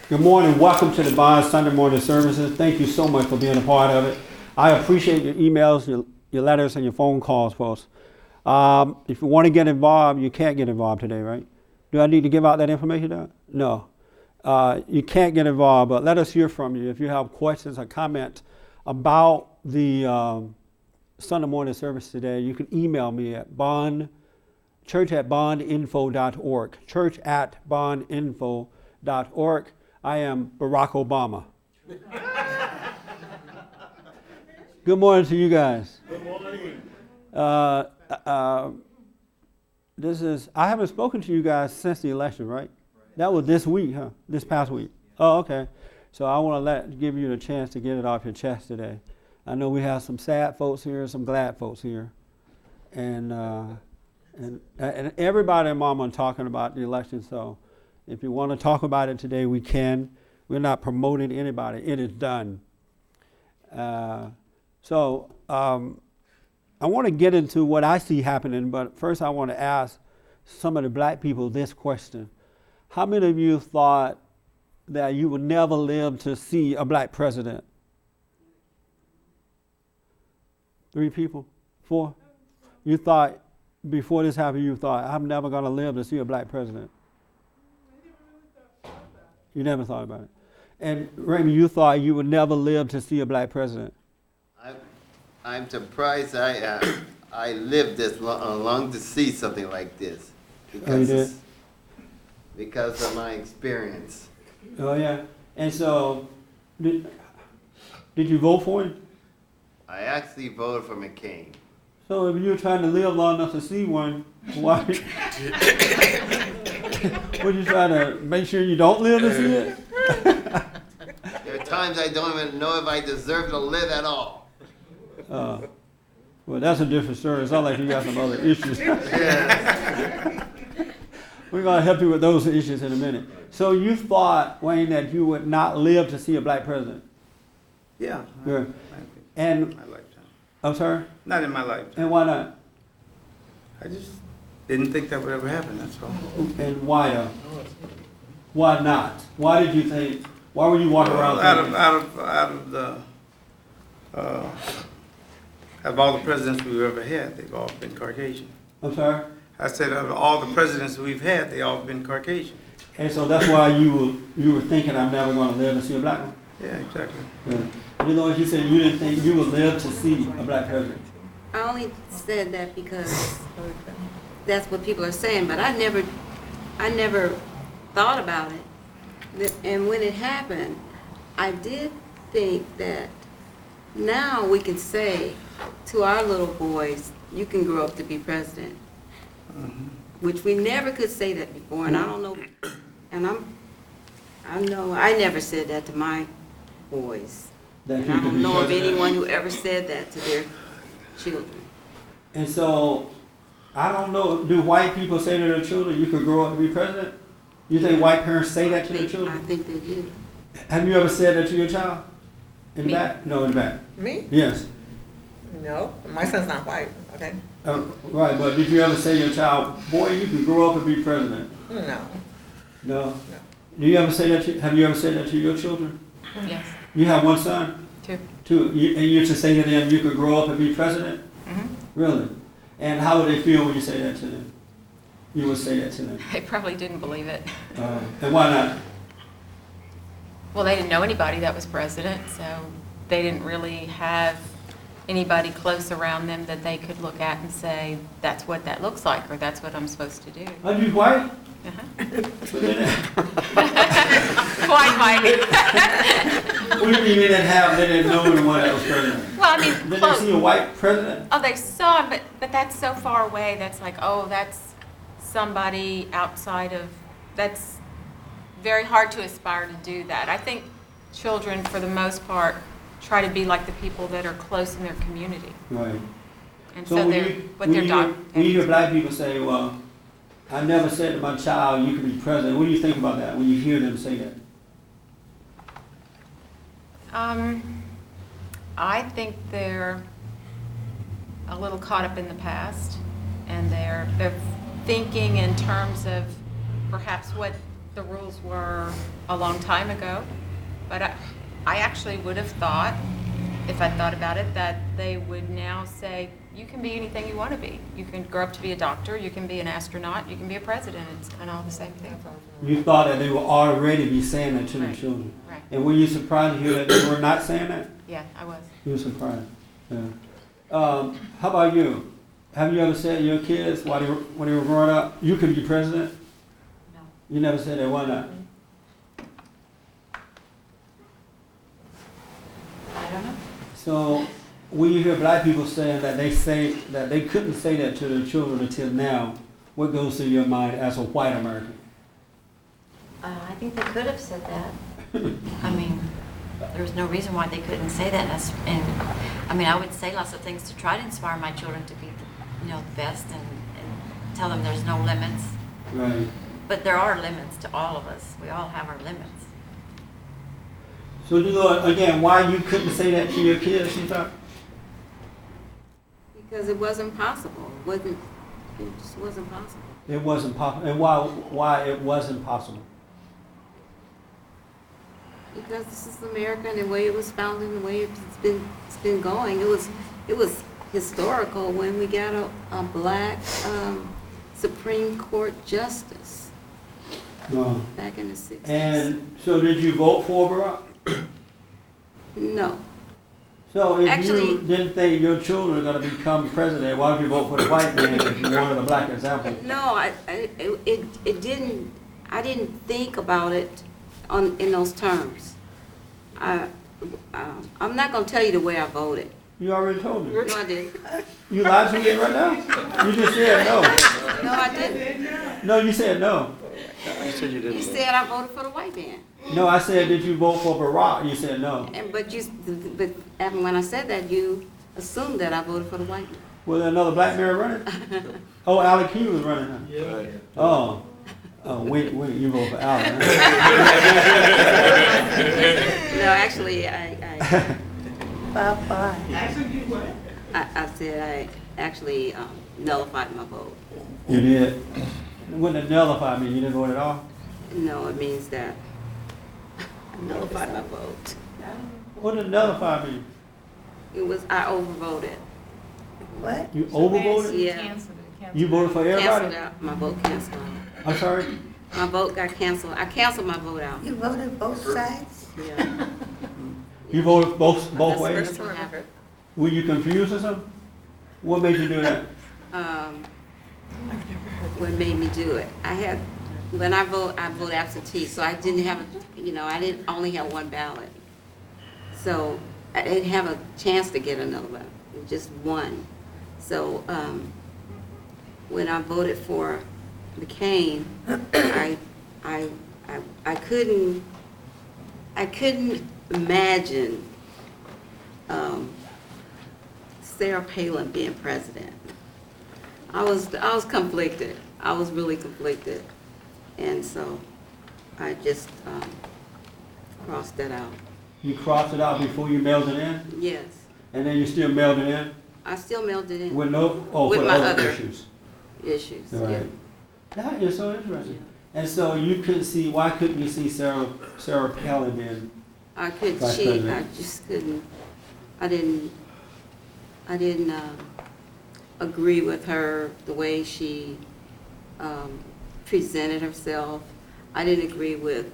Good morning. Welcome to the Bond Sunday morning services. Thank you so much for being a part of it. I appreciate your emails, your letters, and your phone calls, folks. If you want to get involved, you can't get involved today, right? Do I need to give out that information now? No. You can't get involved, but let us hear from you. If you have questions or comments about the Sunday morning service today, you can email me at church@bondinfo.org. Church@bondinfo.org. I am Barack Obama. Good morning to you guys. Good morning. I haven't spoken to you guys since the election, right? That was this week, huh? This past week. Oh, okay. So I want to give you the chance to get it off your chest today. I know we have some sad folks here, some glad folks here, and everybody and Mama are talking about the election. So if you want to talk about it today, we can. We're not promoting anybody. It is done. I want to get into what I see happening, but first I want to ask some of the black people this question. How many of you thought that you would never live to see a black president? 3 people? 4? You thought, before this happened, you thought, I'm never going to live to see a black president. You never thought about it. And Raymond, you thought you would never live to see a black president. I'm surprised I lived this long to see something like this. Because of my experience. Oh yeah. And so, did you vote for him? I actually voted for McCain. So if you were trying to live long enough to see one, why would you try to make sure you don't live to see it? There are times I don't even know if I deserve to live at all. Well, that's a different story. It sounds like you got some other issues. Yes. We're going to help you with those issues in a minute. So you thought, Wayne, that you would not live to see a black president? Yeah. Yeah. And In my lifetime. I'm sorry? Not in my lifetime. And why not? I just didn't think that would ever happen, that's all. And why though? Why not? Why did you think? Why would you walk around thinking? Out of all the presidents we've ever had, they've all been Caucasian. I'm sorry? I said out of all the presidents we've had, they all been Caucasian. And so that's why you were thinking, I'm never going to live to see a black one? Yeah, exactly. Yeah. You know, you said you didn't think you would live to see a black president. I only said that because that's what people are saying, but I never thought about it. And when it happened, I did think that now we can say to our little boys, you can grow up to be president. Mm-hmm. Which we never could say that before, and I don't know, and I know I never said that to my boys. And I don't know of anyone who ever said that to their children. And so, I don't know, do white people say to their children, you could grow up to be president? You think white parents say that to their children? I think they do. Have you ever said that to your child? In the back? No, in the back. Me? Yes. No, my son's not white. Okay. Right, but did you ever say to your child, boy, you can grow up and be president? No. No. Do you ever say that? Have you ever said that to your children? Yes. You have one son? 2. 2. And you used to say to them, you could grow up and be president? Mm-hmm. Really? And how would they feel when you say that to them? You would say that to them? They probably didn't believe it. And why not? Well, they didn't know anybody that was president, so they didn't really have anybody close around them that they could look at and say, that's what that looks like, or that's what I'm supposed to do. Are you white? Uh-huh. Quite white. What do you mean they didn't know anyone that was president? Well, I mean, did they see a white president? Oh, they saw him, but that's so far away. That's like, oh, that's somebody outside of, that's very hard to aspire to do that. I think children, for the most part, try to be like the people that are close in their community. Right. And so when they're what they're when you hear black people say, well, I never said to my child you could be president. What do you think about that when you hear them say that? I think they're a little caught up in the past, and they're thinking in terms of perhaps what the rules were a long time ago, but I actually would have thought, if I thought about it, that they would now say, you can be anything you want to be. You can grow up to be a doctor, you can be an astronaut, you can be a president. It's kind of all the same thing. You thought that they would already be saying that to the Right. children. Right. And were you surprised to hear that they were not saying that? Yeah, I was. You were surprised. Yeah. How about you? Have you ever said to your kids when they were growing up, you could be president? No. You never said that. Why not? I don't know. So when you hear black people saying that they couldn't say that to their children until now, what goes through your mind as a white American? I think they could have said that. I mean, there's no reason why they couldn't say that. And I mean, I would say lots of things to try to inspire my children to be, the best and tell them there's no limits. Right. But there are limits to all of us. We all have our limits. So you know again why you couldn't say that to your kids, you thought? Because it wasn't possible. It just wasn't possible. It wasn't possible. And why it wasn't possible? Because this is America and the way it was founded and the way it's been going. It was historical when we got a black Supreme Court justice No. back in the 60s. And so did you vote for Barack? No. So if Actually- you didn't think your children were going to become president, why would you vote for the white man if you wanted a black example? No, it didn't. I didn't think about it in those terms. I'm not going to tell you the way I voted. You already told me. No, I didn't. You lied to me right now? You just said no. No, I didn't. No, you said no. You said I voted for the white man. No, I said, did you vote for Barack? You said no. But when I said that, you assumed that I voted for the white man. Was there another black man running? Oh, Alec Key was running. Huh? Yeah. Oh. Oh, wait, you voted for Alec. Huh? No, actually, I said I actually nullified my vote. You did. What did nullify mean? You didn't vote at all? No, it means that I nullified my vote. What did nullify mean? I overvoted. What? You overvoted? Yeah. You voted for Canceled everybody? out. My vote canceled out. I'm sorry? My vote got canceled. I canceled my vote out. You voted both sides? Yeah. You voted both That's ways? what happened. Were you confused or something? What made you do that? What made me do it? When I vote absentee, so I didn't have, I didn't only have one ballot. So I didn't have a chance to get another ballot, just one. So when I voted for McCain, I couldn't imagine Sarah Palin being president. I was conflicted. I was really conflicted, and so I just crossed that out. You crossed it out before you mailed it in? Yes, And then you still mailed it in? I still mailed it in. With no, oh, With for the my other other issues? issues. Right. Yeah. That is so interesting. And so you couldn't see, why couldn't you see Sarah Palin then? I could Vice cheat. I President. just couldn't. I didn't agree with her, the way she presented herself. I didn't agree with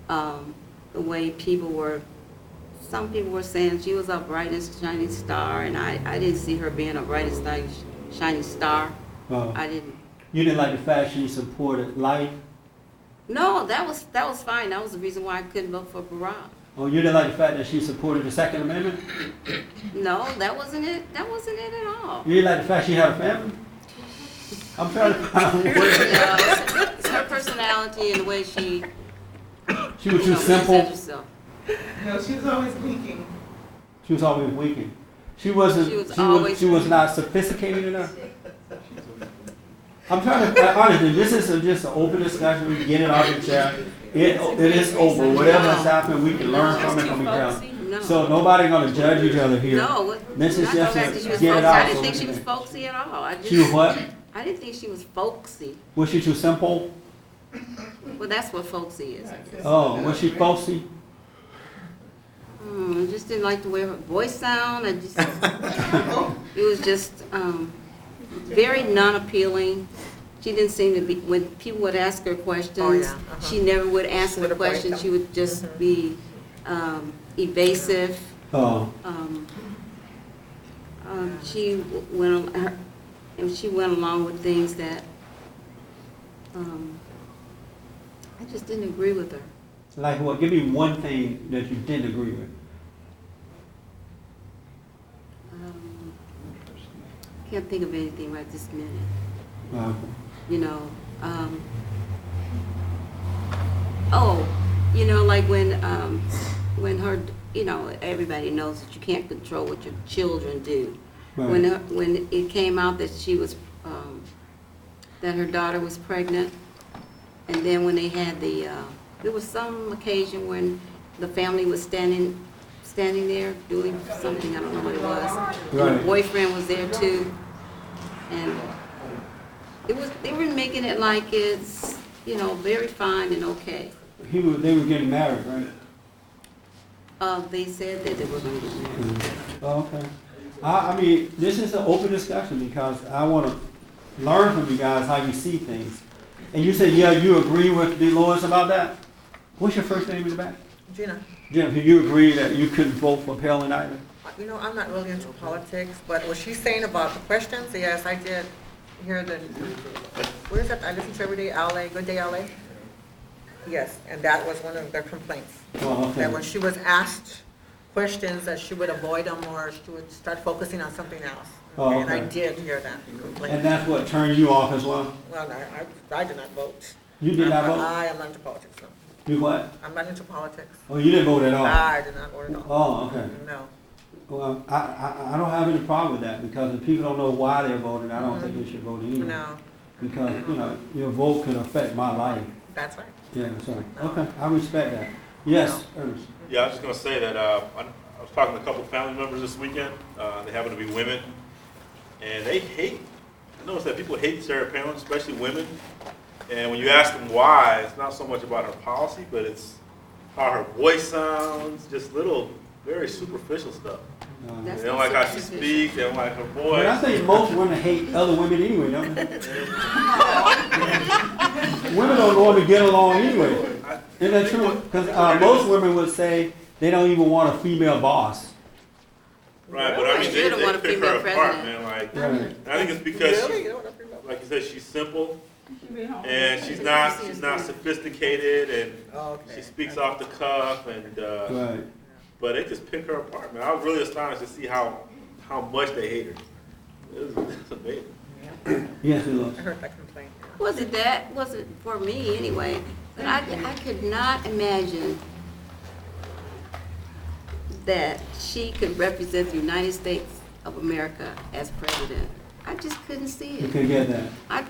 the way some people were saying she was a brightest shining star, and I didn't see her being a brightest shining star. I didn't. You didn't like the fact she supported life? No, that was fine. That was the reason why I couldn't vote for Barack. Oh, you didn't like the fact that she supported the Second Amendment? No, that wasn't it. That wasn't it at all. You didn't like the fact she had a family? I'm trying to find a word. No, it's her personality and the way she She was too presented simple. herself. No, she was always leaking. She was always weakened. She wasn't. She was not sophisticated enough. I'm trying to honestly. This is just an open discussion. We get it off the chair. It is over. Whatever has happened, we can learn from it and we can. No. So nobody's gonna judge each other here. No, This is not just the fact that a she was get it folksy. out. I didn't so think we she was can- folksy at all. She was what? I didn't think she was folksy. Was she too simple? Well, that's what folksy is, I guess. Oh, was she folksy? I just didn't like the way her voice sound. It was just very non-appealing. She didn't seem to be, when people would ask her questions, she never would answer the question. She would just be evasive. Oh, She went along with things that I just didn't agree with her. like what? Give me one thing that you didn't agree with. Can't think of anything right this minute. You know, like when her, everybody knows that you can't control what your children do. Right. When it came out that she was, that her daughter was pregnant, and then when they had there was some occasion when the family was standing there doing something, I don't know what it was. And Right. the boyfriend was there too. And they were making it like it's, very fine and okay. They were getting married, right? They said that they were going to get married. Oh, okay. I mean, this is an open discussion because I want to learn from you guys how you see things. And you said, yeah, you agree with Dolores about that? What's your first name in the back? Gina, Jim, do you agree that you couldn't vote for Palin either? I'm not really into politics, but what she's saying about the questions, yes, I did hear what is that I listen to every day, LA, Good Day LA? Yes, and that was one of their complaints. Oh, okay. That when she was asked questions, that she would avoid them or she would start focusing on something else. Oh, And I okay. did hear that complaint. And that's what turned you off as well? Well, I did not vote. You did not vote? I am not into politics, no. You what? I'm not into politics. Oh, you didn't vote at all? I did not vote at all. Oh, okay. No. Well, I don't have any problem with that because if people don't know why they're voting, I don't think they should vote either. No, Because, your vote could affect my life. that's right. Yeah, so, okay, I respect that. Yes, Ernest. Yeah, I was just gonna say that, I was talking to a couple of family members this weekend, they happen to be women, and I noticed that people hate Sarah Palin, especially women, and when you ask them why, it's not so much about her policy, but it's how her voice sounds, just little, very superficial stuff. That's They don't not like how she superficial. speaks, they don't like her But I voice. think most women hate other women anyway, don't they? Women don't normally get along anyway. Isn't that true? Because most women would say they don't even want a female boss. Right, but I mean, You don't want a they pick her female apart, president. man, like, Right. I think it's because Really? she, You know what I'm talking about? like you said, she's simple, and she's not sophisticated, and Okay. she speaks off the cuff, and, Right. but they just pick her apart, man. I was really astonished to see how much they hate her. It's amazing. Yes, it was. I heard that complaint. Was it for me anyway, but I could not imagine that she could represent the United States of America as president. I just couldn't see You it. can get that. I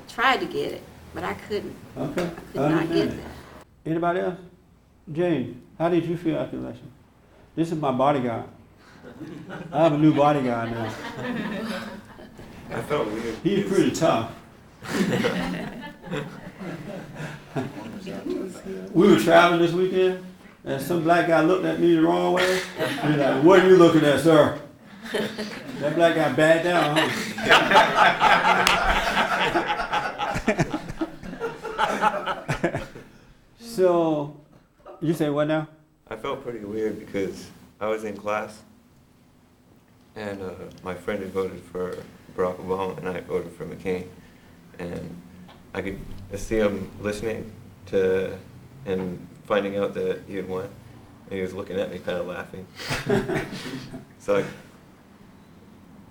tried to get it, but I couldn't. Okay. I could not get understand. that. Anybody else? Jane, how did you feel after the election? This is my bodyguard. I have a new bodyguard now. I felt weird. He's pretty tough. We were traveling this weekend, and some black guy looked at me the wrong way. He's like, "What are you looking at, sir?" That black guy backed down, huh? So, you say what now? I felt pretty weird because I was in class and my friend had voted for Barack Obama and I voted for McCain. And I could see him listening to and finding out that he had won. And he was looking at me kind of laughing. So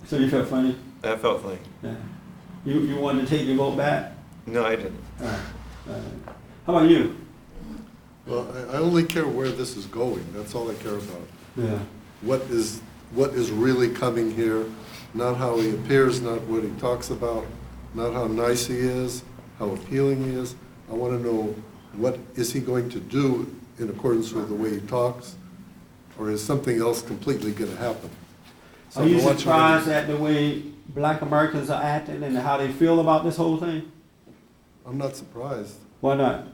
So you felt funny? that felt funny. Yeah. You wanted to take your vote back? No, I didn't. All right. How about you? Well, I only care where this is going, that's all I care about. Yeah. What is really coming here, not how he appears, not what he talks about, not how nice he is, how appealing he is. I want to know, what is he going to do in accordance with the way he talks, or is something else completely going to happen? So Are you I'm watching surprised at the way black Americans are acting and how they feel about this whole thing? I'm not surprised, Why not?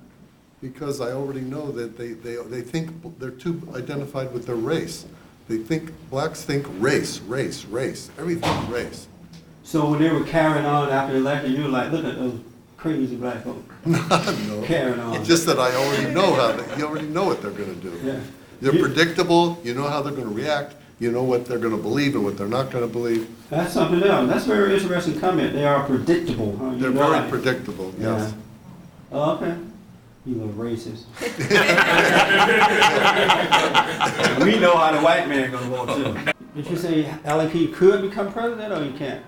because I already know that they think they're too identified with their race. They think, blacks think race, race, race, everything race. So when they were carrying on after the election, you were like, look at those crazy black folks No. carrying on. It's just that I already know you already know what they're gonna do. Yeah. They're predictable, you know how they're gonna react, you know what they're gonna believe and what they're not gonna believe. That's something else. That's a very interesting comment. They are predictable, huh? You They're know very that. predictable, yes. Yeah. Oh, okay. You little racist. We know how the white man gonna vote too. Did you say LAP could become president or you can't?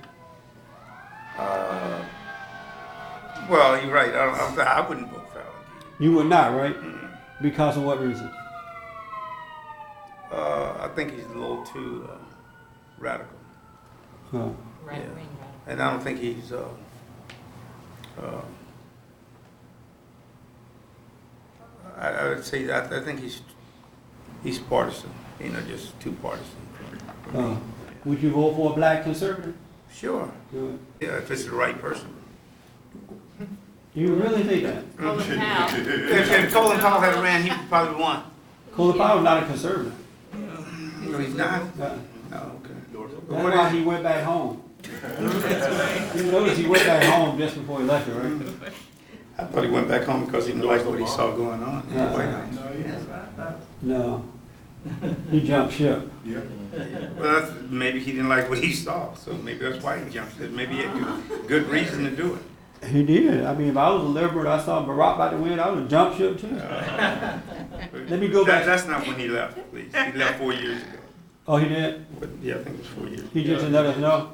Well, you're right. I wouldn't vote for Alan Key. You would not, right? Because of what reason? I think he's a little too radical. Huh. Right, Yeah. right. And I don't think he's, I would say, I think he's partisan, you know, just too partisan. Would you vote for a black conservative? Sure, Good. yeah, if it's the right person. You really think that? Colin Powell. If Colin Powell had ran, he would probably won. Colin Powell's not a conservative. No, he's not? Uh, No, okay. That's why he went back home. You notice he went back home just before he left it, right? I thought he went back home because he didn't like what he saw going on in the White House. No. He jumped ship. Well, maybe he didn't like what he saw, so maybe that's why he jumped ship. Maybe he had good reason to do it. He did. I mean, if I was a liberal and I saw Barack about to win, I would have jumped ship too. Let me go back. That's not when he left, please. He left 4 years ago. Oh, he did? But yeah, I think it was 4 years. He just let us know?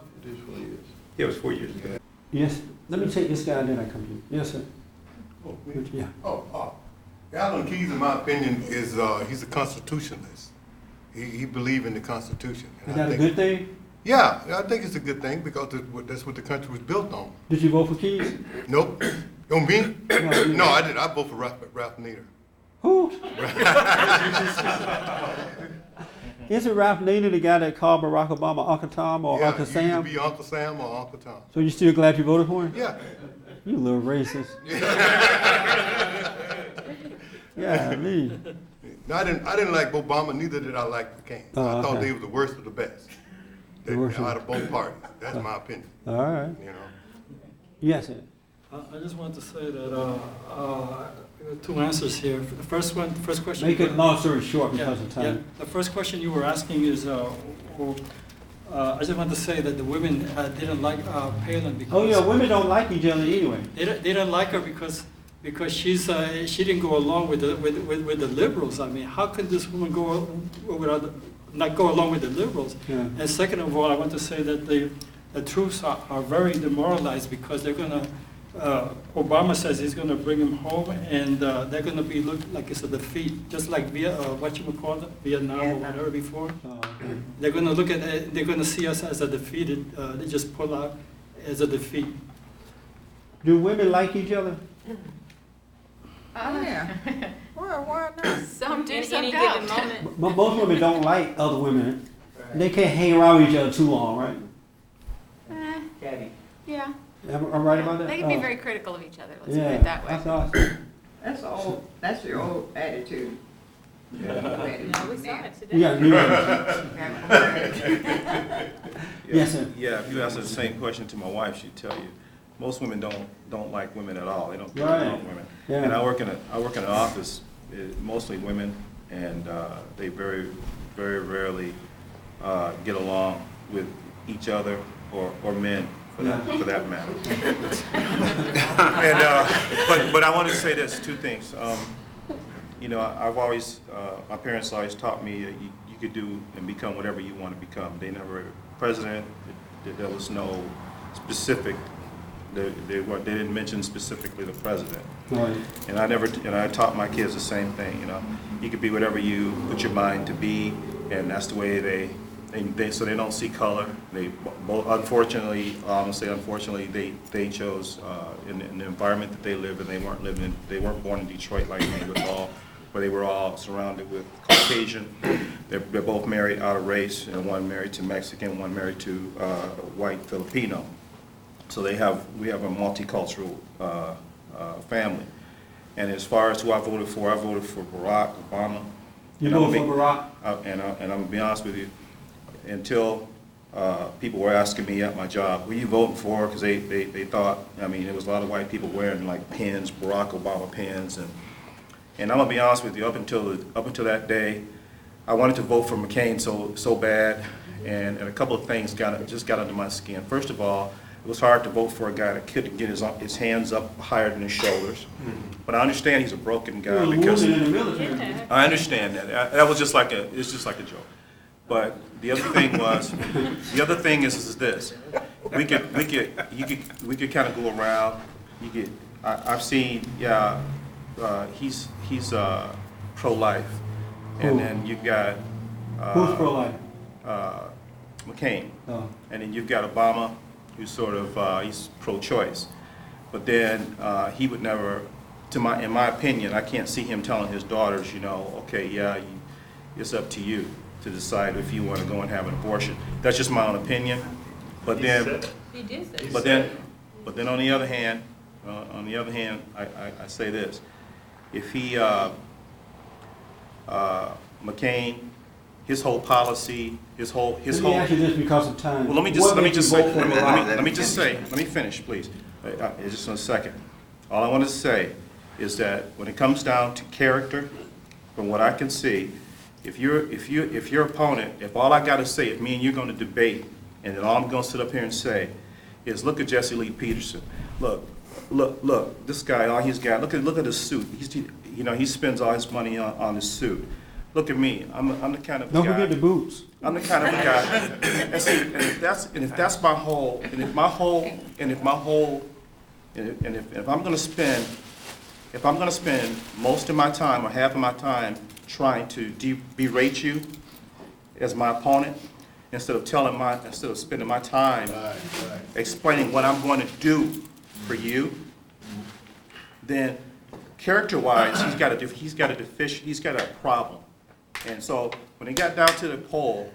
Yeah, it was 4 years ago. Yes. Let me take this guy and then I come to you. Yes, sir. Yeah. Alan Keyes, in my opinion, is he's a constitutionalist. He believes in the Constitution. Is that a good thing? Yeah, I think it's a good thing because that's what the country was built on. Did you vote for Keys? Nope. On me? No, No, I didn't. I voted for Ralph Nader. Who? Isn't Ralph Nader the guy that called Barack Obama Uncle Tom or Uncle he Sam? could be Uncle Sam or Uncle Tom. So you still glad you voted for him? Yeah. You little racist. Yeah, me. No, I didn't like Obama. Neither did I like McCain. Oh, I thought okay. they were the worst of the best. The worst of- Out of both parties. That's my opinion. All right. You know. Yes, sir. I just want to say that two answers here. The first question. Make it long story short Yeah, because of yeah. time. The first question you were asking is, I just want to say that the women didn't like Palin because. Oh yeah, women don't like each other anyway. They didn't like her because she didn't go along with the liberals. I mean, how can this woman not go along with the liberals? Yeah. And second of all, I want to say that the troops are very demoralized because they're gonna. Obama says he's going to bring him home, and they're going to be look like it's a defeat, just like Vietnam or whatever before. Oh, okay. They're going to look at it, they're going to see us as a defeated. They just pull out as a defeat. Do women like each other? Yeah. Why not? Some do, In some any given don't. moment. Most women don't like other women. They can't hang around with each other too long, right? Yeah, I'm right about that? they can be Oh. very critical of each other, let's put Yeah, it that way. that's awesome. That's your old attitude. Yeah, we saw it today. We got new ones. Yes, sir. Yeah, if you ask her the same question to my wife, she'd tell you, most women don't like women at all. They don't get Right. along with women. Yeah. And I work in an office, mostly women, and they very, very rarely get along with each other or men for that matter. And but I want to say this, two things. You know, I've always my parents always taught me that you could do and become whatever you want to become. They never president. There was no specific. They didn't mention specifically the president. Right. And I taught my kids the same thing. You know, you could be whatever you put your mind to be, and that's the way they so they don't see color. They both, unfortunately, they chose in the environment that they live in. They weren't born in Detroit like me where they were all surrounded with Caucasian. They're both married out of race, and one married to Mexican, one married to white Filipino. So we have a multicultural family. And as far as who I voted for Barack Obama. You And I'm voted gonna for be- Barack? And I'm gonna be honest with you, until people were asking me at my job, who you voting for? Because they thought, I mean, there was a lot of white people wearing like pins, Barack Obama pins, and I'm gonna be honest with you, up until that day, I wanted to vote for McCain so bad, and a couple of things just got under my skin. First of all, it was hard to vote for a guy that couldn't get his hands up higher than his shoulders. But I understand he's a broken guy because in the military. I understand that. That was just like it's just like a joke. But the other thing is this. We could kind of go around. I've seen, he's pro-life, and then you've got Who's pro-life? McCain, Oh. and then you've got Obama, who's sort of he's pro-choice. But then he would never, in my opinion, I can't see him telling his daughters, okay, it's up to you to decide if you want to go and have an abortion. That's just my own opinion. But then, He did say but then on the other hand, I say this: if he, McCain, his whole policy, his whole. Let me ask you this because of time. Well, let me just say, let me finish, please. Just in a second. All I want to say is that when it comes down to character, from what I can see, if your opponent, if all I got to say, if me and you're going to debate, and then all I'm going to sit up here and say is, look at Jesse Lee Peterson. Look, this guy, all he's got, look at his suit. He spends all his money on his suit. Look at me. I'm the kind of guy. Don't forget the boots. I'm the kind of a guy. And see, if that's my whole, and if I'm going to spend most of my time or half of my time trying to berate you as my opponent, instead of spending my time explaining what I'm going to do for you, then character-wise, he's got a problem. And so when it got down to the poll,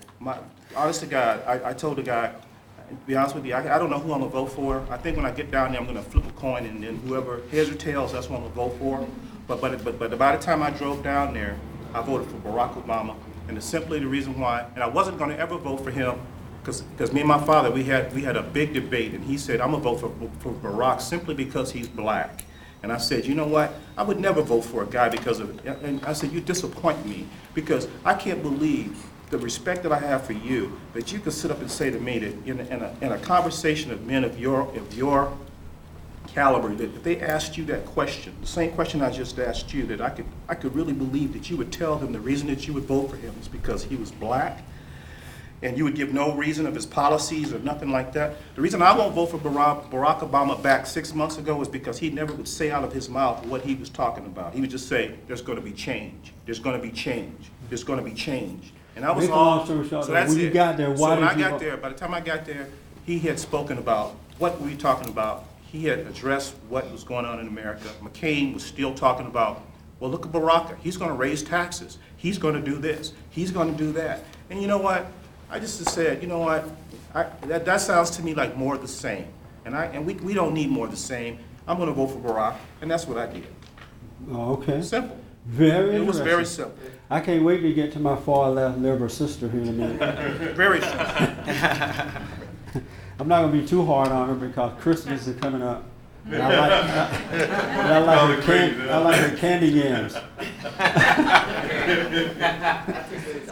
honest to God, I told the guy, to be honest with you, I don't know who I'm gonna vote for. I think when I get down there, I'm gonna flip a coin, and then whoever heads or tails, that's what I'm gonna vote for. But by the time I drove down there, I voted for Barack Obama, and it's simply the reason why. And I wasn't gonna ever vote for him, because me and my father, we had a big debate, and he said, I'm gonna vote for Barack simply because he's black. And I said, you know what? I would never vote for a guy because of it. And I said, you disappoint me, because I can't believe the respect that I have for you, that you could sit up and say to me that in a conversation of men of your caliber, that if they asked you that question, the same question I just asked you, that I could really believe that you would tell them the reason that you would vote for him is because he was black, and you would give no reason of his policies or nothing like that. The reason I won't vote for Barack Obama back 6 months ago is because he never would say out of his mouth what he was talking about. He would just say, there's going to be change. There's going to be change. There's going to be change. And I was Make a long story short, so that's when you it. got there, So why when I did you got vote? there, by the time I got there, he had spoken about what we were talking about. He had addressed what was going on in America. McCain was still talking about, well, look at Barack. He's going to raise taxes. He's going to do this. He's going to do that. And you know what? I just said, you know what? That sounds to me like more of the same. And we don't need more of the same. I'm going to vote for Barack, and that's what I did. Oh, okay. Simple. Very It was interesting. very simple. I can't wait to get to my far left liberal sister here in a minute. Very simple. I'm not going to be too hard on her because Christmas is coming up. And I like her candy yams.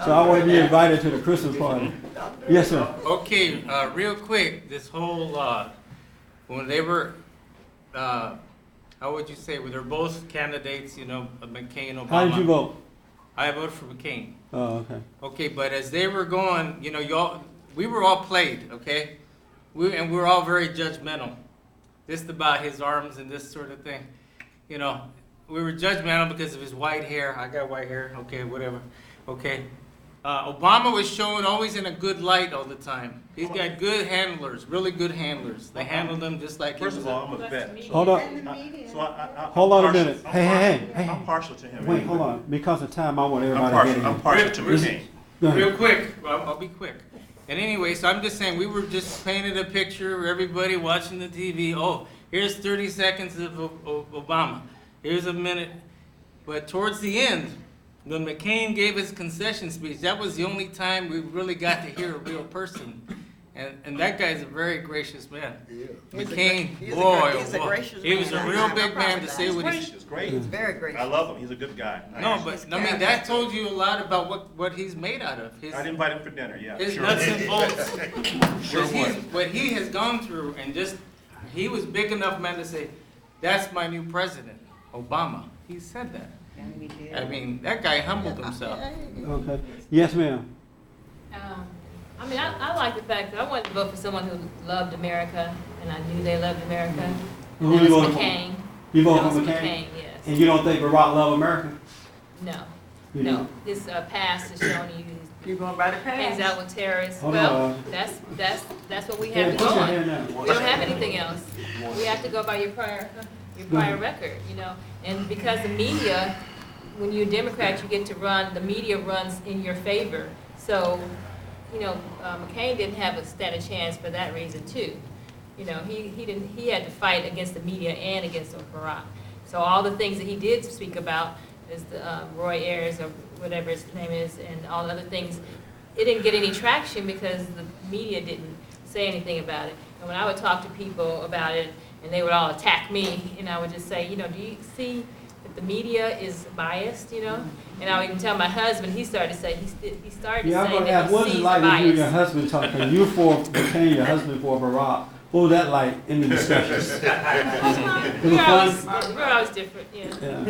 So I want to be invited to the Christmas party. Yes, sir. Okay, real quick, this whole, when they were, how would you say, well, they're both candidates, McCain, Obama. How did you vote? I voted for McCain. Oh, okay. Okay, but as they were going, we were all played, okay? We were all very judgmental. Just about his arms and this sort of thing. We were judgmental because of his white hair. I got white hair, okay, whatever. Okay. Obama was shown always in a good light all the time. He's got good handlers, really good handlers. They handled him just like First of all, I'm a vet. Hold on. Hold on a minute. Hey. I'm partial to him. Wait, hold on. Because of time, I want everybody to get in. I'm partial to McCain. Real quick, I'll be quick. And anyway, so I'm just saying, we were just painted a picture, everybody watching the TV, oh, Here's 30 seconds of Obama. Here's a minute. But towards the end, when McCain gave his concession speech, that was the only time we really got to hear a real person. And that guy's a very gracious man. Yeah. McCain, he's a boy, he's a oh boy. gracious He was a man. real I big man to apologize. say what he He's great. He's very gracious. I love him. He's a good guy. No, but I mean that told you a lot about what he's made out of. I'd invite him for dinner, yeah. His sure. nuts and bolts. Sure What he has gone through, and just he was big enough man to say, "That's my new president, Obama." He said that. I mean, that guy humbled himself. Okay. Yes, ma'am. I mean, I like the fact that I wanted to vote for someone who loved America, and I knew they loved America. Who And you that was voted for? McCain. You voted That for was McCain? yes. And you don't think Barack love America? No, You no. don't? His past is showing you You're going by the hangs past. out with terrorists. Hold Well, on. that's what we Yeah, have to put go your on. hand down. We don't have anything else. We have to go by your prior record, you know. And because the media, when you're a Democrat, you get to run. The media runs in your favor. So, you know, McCain didn't have a stand a chance for that reason too. You know, he had to fight against the media and against Barack. So all the things that he did speak about is the Roy Ayers or whatever his name is, and all the other things. It didn't get any traction because the media didn't say anything about it. And when I would talk to people about it, and they would all attack me, and I would just say, you know, do you see that the media is biased, you know? And I would even tell my husband, he started to say, he started Yeah, I'm to say gonna that ask, he what is sees it the like when you and your bias. husband talking? You for McCain, your husband for Barack. What was that like in the discussions? It was We're always different, yeah. Yeah.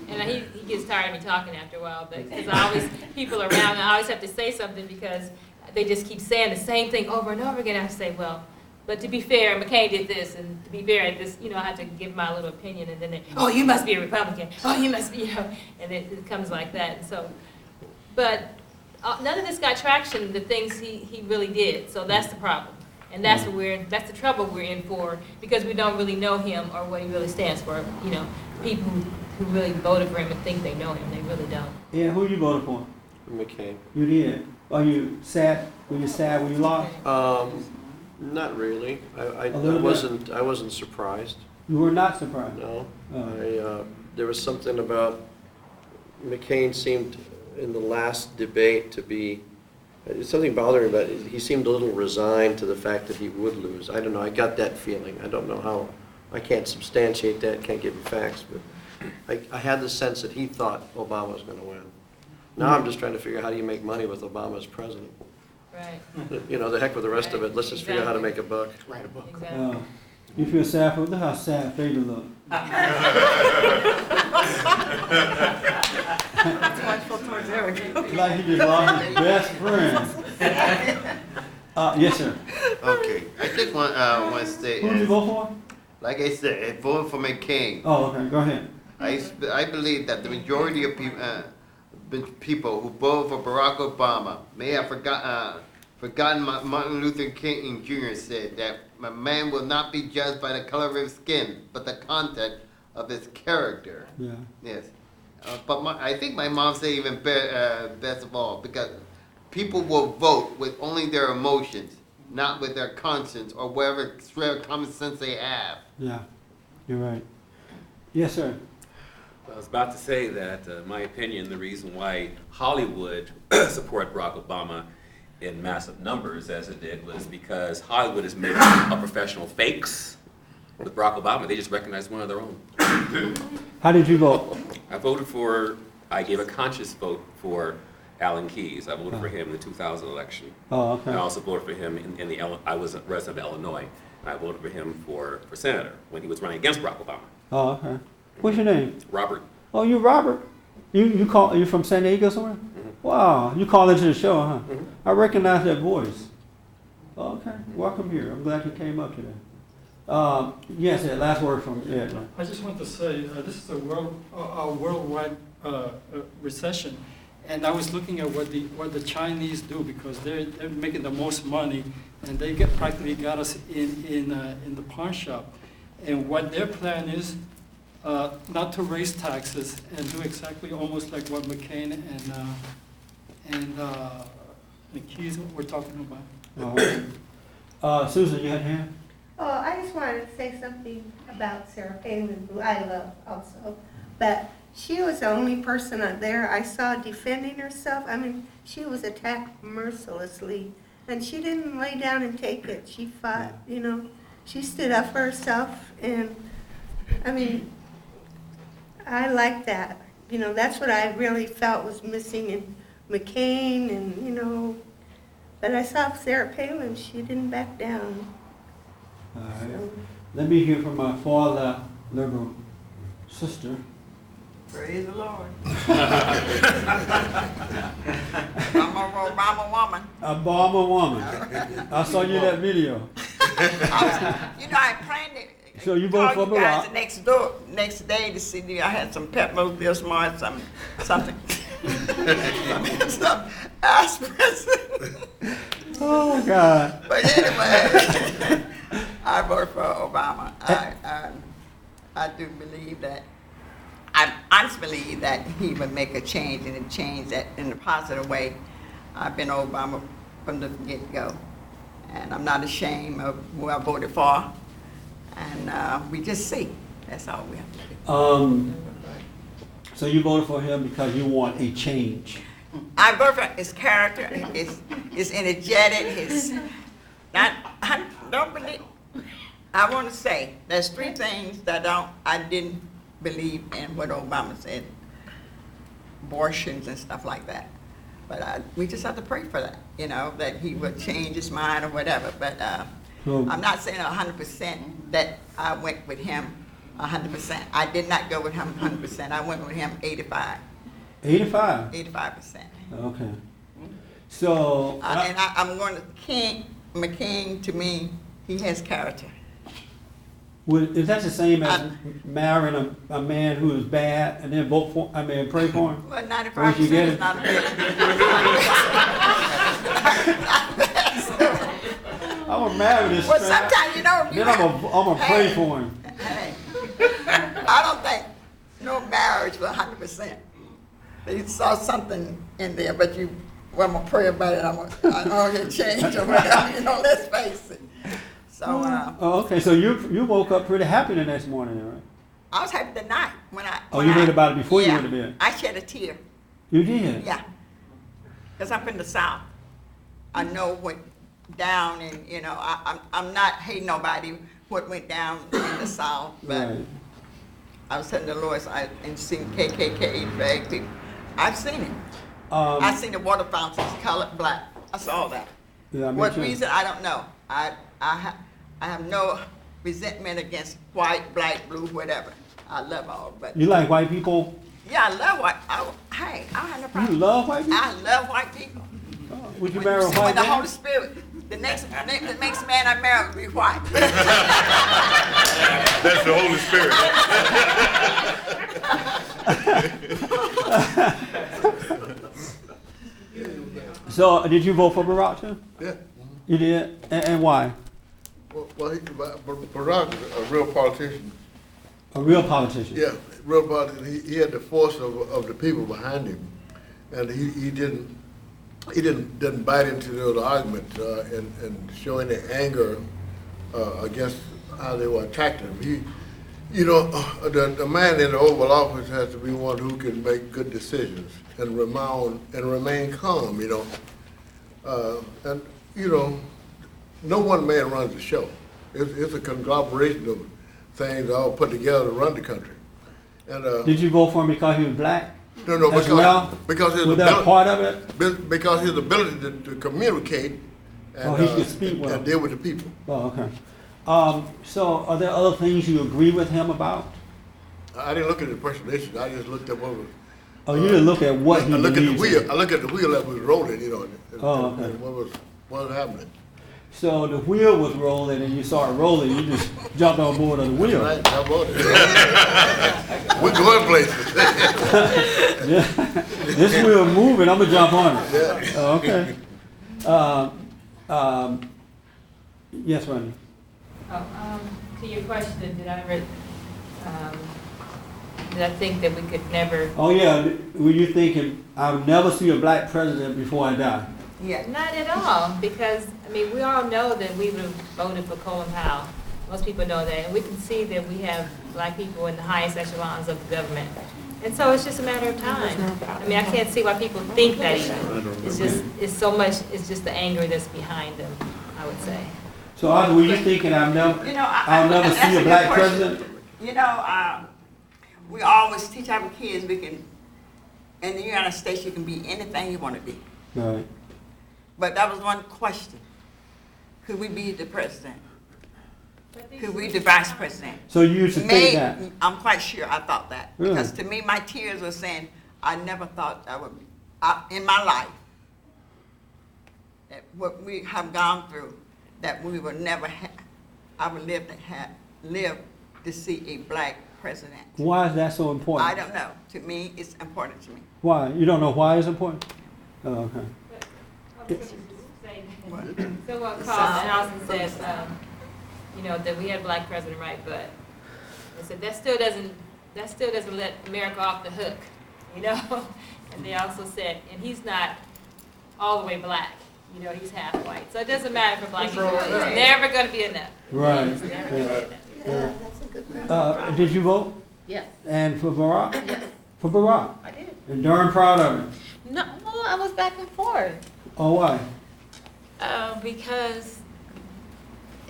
And he gets tired of me talking after a while, but because I always, people around, I always have to say something because they just keep saying the same thing over and over again. I have to say, well, but to be fair, McCain did this, and to be fair, this, you know, I have to give my little opinion, and then they, oh, you must be a Republican. Oh, you must be, you know, and it comes like that. And so, but none of this got traction, the things he really did. So that's the problem. And that's that's the trouble we're in for, because we don't really know him or what he really stands for. You know, people who really voted for him and think they know him, they really don't. Yeah, who you voted for? McCain. You did. Are you sad? Were you sad when you lost? Not really. I little bit. wasn't surprised. You were not surprised? No. Oh. There was something about McCain seemed in the last debate to be, something bothered me about it. He seemed a little resigned to the fact that he would lose. I don't know. I got that feeling. I don't know how. I can't substantiate that. Can't give you facts, but I had the sense that he thought Obama was going to win. Now I'm just trying to figure out how do you make money with Obama as president. Right. You know, the heck with the rest of it. Let's just figure out how to make a buck. Write a book. Exactly. You feel sad for? Look how sad Fader look. Towards Eric. Like he just lost his best friend. Yes, sir. Okay, I just want to say, Who did you vote for? like I said, I voted for McCain. Oh, okay. Go ahead. I believe that the majority of people who voted for Barack Obama may have forgotten Martin Luther King Jr. said that a man will not be judged by the color of his skin, but the content of his character. Yeah. Yes. But I think my mom said even best of all, because people will vote with only their emotions, not with their conscience or whatever shred of common sense they have. Yeah. You're right. Yes, sir. I was about to say that, in my opinion, the reason why Hollywood supported Barack Obama in massive numbers as it did was because Hollywood has made a professional fakes with Barack Obama. They just recognized one of their own. How did you vote? I gave a conscious vote for Alan Keyes. I voted for him in the 2000 election. Oh, okay. I also voted for him I was a resident of Illinois, and I voted for him for senator when he was running against Barack Obama. Oh, okay. What's your name? Robert. Oh, you Robert. You from San Diego somewhere? Mm-hmm. Wow. You called into the show, huh? Mm-hmm. I recognize that voice. Oh, okay. Welcome here. I'm glad you came up today. Yes, Ed, last word from Ed. I just want to say, this is a worldwide recession, and I was looking at what the Chinese do, because they're making the most money, and they practically got us in the pawn shop, and what their plan is not to raise taxes and do exactly almost like what McCain and Keyes were talking about. Susan, you had a hand? Oh, I just wanted to say something about Sarah Palin, who I love also. But she was the only person out there I saw defending herself. I mean, she was attacked mercilessly, and she didn't lay down and take it. She fought, you know. She stood up for herself, and I mean, I like that. You know, that's what I really felt was missing in McCain, and you know. But I saw Sarah Palin; she didn't back down. All right. Let me hear from my father, liberal sister. Praise the Lord. I'm a Obama woman. Obama woman. I saw you that video. You know, I planned it. So you vote for Called you guys Barack? the next day to see you. I had some Pepto Bismol, something. Some aspirin. Oh God. But anyway, I voted for Obama. I do believe that. I honestly believe that he would make a change, and a change that in a positive way. I've been Obama from the get-go, and I'm not ashamed of who I voted for. And we just see. That's all we have to do. So you voted for him because you want a change. I voted for his character, his energetic, his not. I don't believe. I want to say there's three things that I didn't believe in what Obama said, abortions and stuff like that. But we just have to pray for that, you know, that he would change his mind or whatever. But I'm not saying 100% that I went with him 100%. I did not go with him 100%. I went with him 85. 85? 85%. Okay. So... I'm going to McCain, to me, he has character. Is that the same as marrying a man who is bad and then pray for him? Well, 95% is not a I'm gonna marry this. Well, sometimes you know. Then I'm gonna pray for him. Hey, I don't think no marriage was 100%. You saw something in there, but I'm gonna pray about it. I'm gonna get changed or whatever. You know, let's face it. So. Okay, so you woke up pretty happy the next morning, right? I was happy the night when I. Oh, you heard about it before you went to bed? I shed a tear. You did? Yeah. Because I'm in the South. I know what down, and you know, I'm not hating nobody what went down in the South, but Right. I was telling the Lord, and seen KKK flag people. I've seen it. I've seen the water fountains colored black. I saw that. Yeah, What reason? I don't know. I have no resentment against white, black, blue, whatever. I love all, but You like white people? yeah, I love white. Hey, I don't have no problem. You love white people? I love white people. Would you marry a See, white when the man? Holy Spirit, the next man I marry will be white. That's the Holy Spirit. So, did you vote for Barack too? Yeah. You did? And why? Well, Barack is a real politician. A real politician? Yeah, real politician. He had the force of the people behind him, and he didn't bite into those arguments and show any anger against how they were attacking him. The man in the Oval Office has to be one who can make good decisions and remain calm. No one man runs the show. It's a conglomeration of things all put together to run the country. And Did you vote for him because he was black? No, because his was that part of it? Because his ability to communicate and, he could speak well. and deal with the people. Oh, okay. So, are there other things you agree with him about? I didn't look at the personal issues. I just looked at what was. Oh, you didn't look at what he I looked at the believes wheel. in. I looked at the wheel that was rolling. And what was happening. So the wheel was rolling and you saw it rolling, you just jumped on board of the wheel. Right, I'm on it. We're going places. Yeah. This wheel moving, I'm gonna jump on it. Yeah. Okay. Yes, Randy. To your question, did I think that we could never? Oh yeah, were you thinking, I'll never see a black president before I die? Yeah. Not at all, because, I mean, we all know that we would have voted for Colin Powell. Most people know that. And we can see that we have black people in the highest echelons of the government. And so it's just a matter of time. I mean, I can't see why people think that even. It's just, it's so much, it's just the anger that's behind them, I would say. So Audrey, were you thinking I'll never that's see a good black question. president? You know, we always teach our kids we can, in the United States, you can be anything you want to be. Right. But that was one question. Could we be the president? Could we be the vice president? So you used to think that? I'm quite sure I thought that. Really? Because to me, my tears were saying, I never thought I would be, in my life, that what we have gone through, that we would never have, I would live to see a black president. Why is that so important? I don't know. To me, it's important to me. Why? You don't know why it's important? Oh, okay. Someone called the house and said, you know, that we had a black president, right? But they said that still doesn't let America off the hook, you know. And they also said, and he's not all the way black, you know, he's half white. So it doesn't matter for black people. It's never going to be enough. Right. It's never going to be enough. Yeah, that's a good question. Did you vote? Yes. And for Barack? Yes. For Barack? I did. And darn proud of it. No, I was back and forth. Oh, why? Because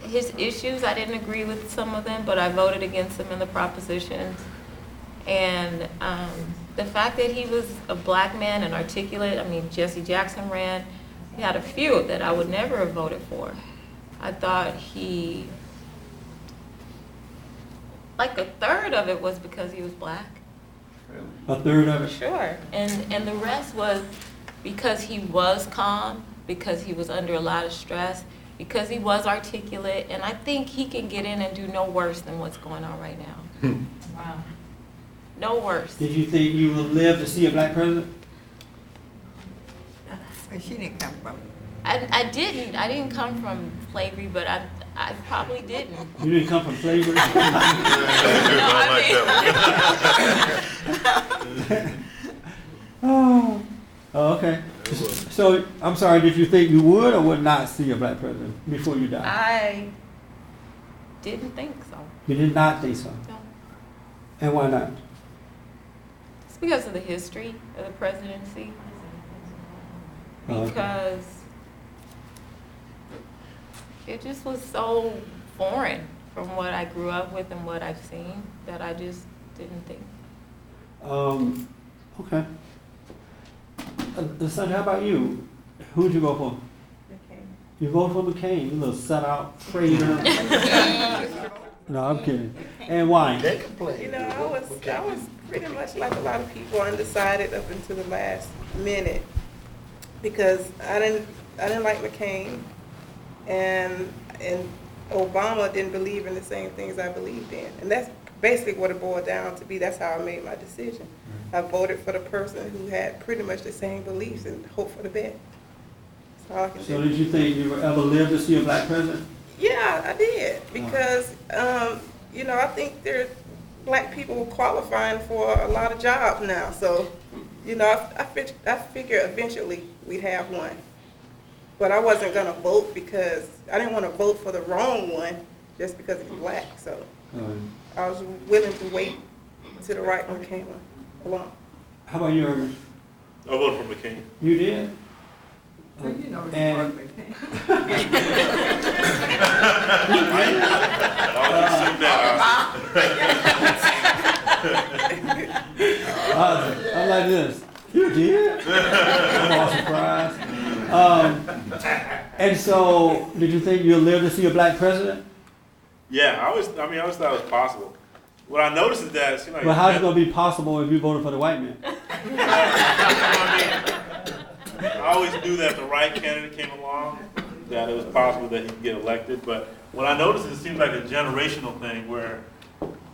his issues, I didn't agree with some of them, but I voted against them in the propositions. And the fact that he was a black man and articulate, I mean, Jesse Jackson ran, he had a few that I would never have voted for. I thought he, like a third of it was because he was black. A third of it? Sure. And the rest was because he was calm, because he was under a lot of stress, because he was articulate, and I think he can get in and do no worse than what's going on right now. Wow. No worse. Did you think you would live to see a black president? Where she didn't come from. I didn't come from slavery, but I probably didn't. You didn't come from slavery? Oh, okay. So, I'm sorry, did you think you would or would not see a black president before you died? I didn't think so. You did not think so? No. And why not? It's because of the history of the presidency. Okay. Because it just was so foreign from what I grew up with and what I've seen that I just didn't think. Okay. Sandra, how about you? Who'd you go for? McCain. You voted for McCain, you little set-out traitor. No, I'm kidding. And why? You know, I was pretty much like a lot of people, undecided up until the last minute, because I didn't like McCain, and Obama didn't believe in the same things I believed in, and that's basically what it boiled down to be. That's how I made my decision. I voted for the person who had pretty much the same beliefs and hope for the best. That's all I can do. So did you think you would ever live to see a black president? Yeah, I did, because you know, I think black people qualifying for a lot of jobs now. So, you know, I figure eventually we'd have one. But I wasn't gonna vote because I didn't want to vote for the wrong one just because he's black. So I was willing to wait until the right one came along. How about you, Ernest? I voted for McCain. You did? Well, you know, And I'm like this. You did? I'm all surprised. And so, did you think you'll live to see a black president? Yeah, I always thought it was possible. What I noticed is that it seemed like. Well, how's it going to be possible if you voted for the white man? I always knew that if the right candidate came along, that it was possible that he could get elected. But what I noticed is it seems like a generational thing where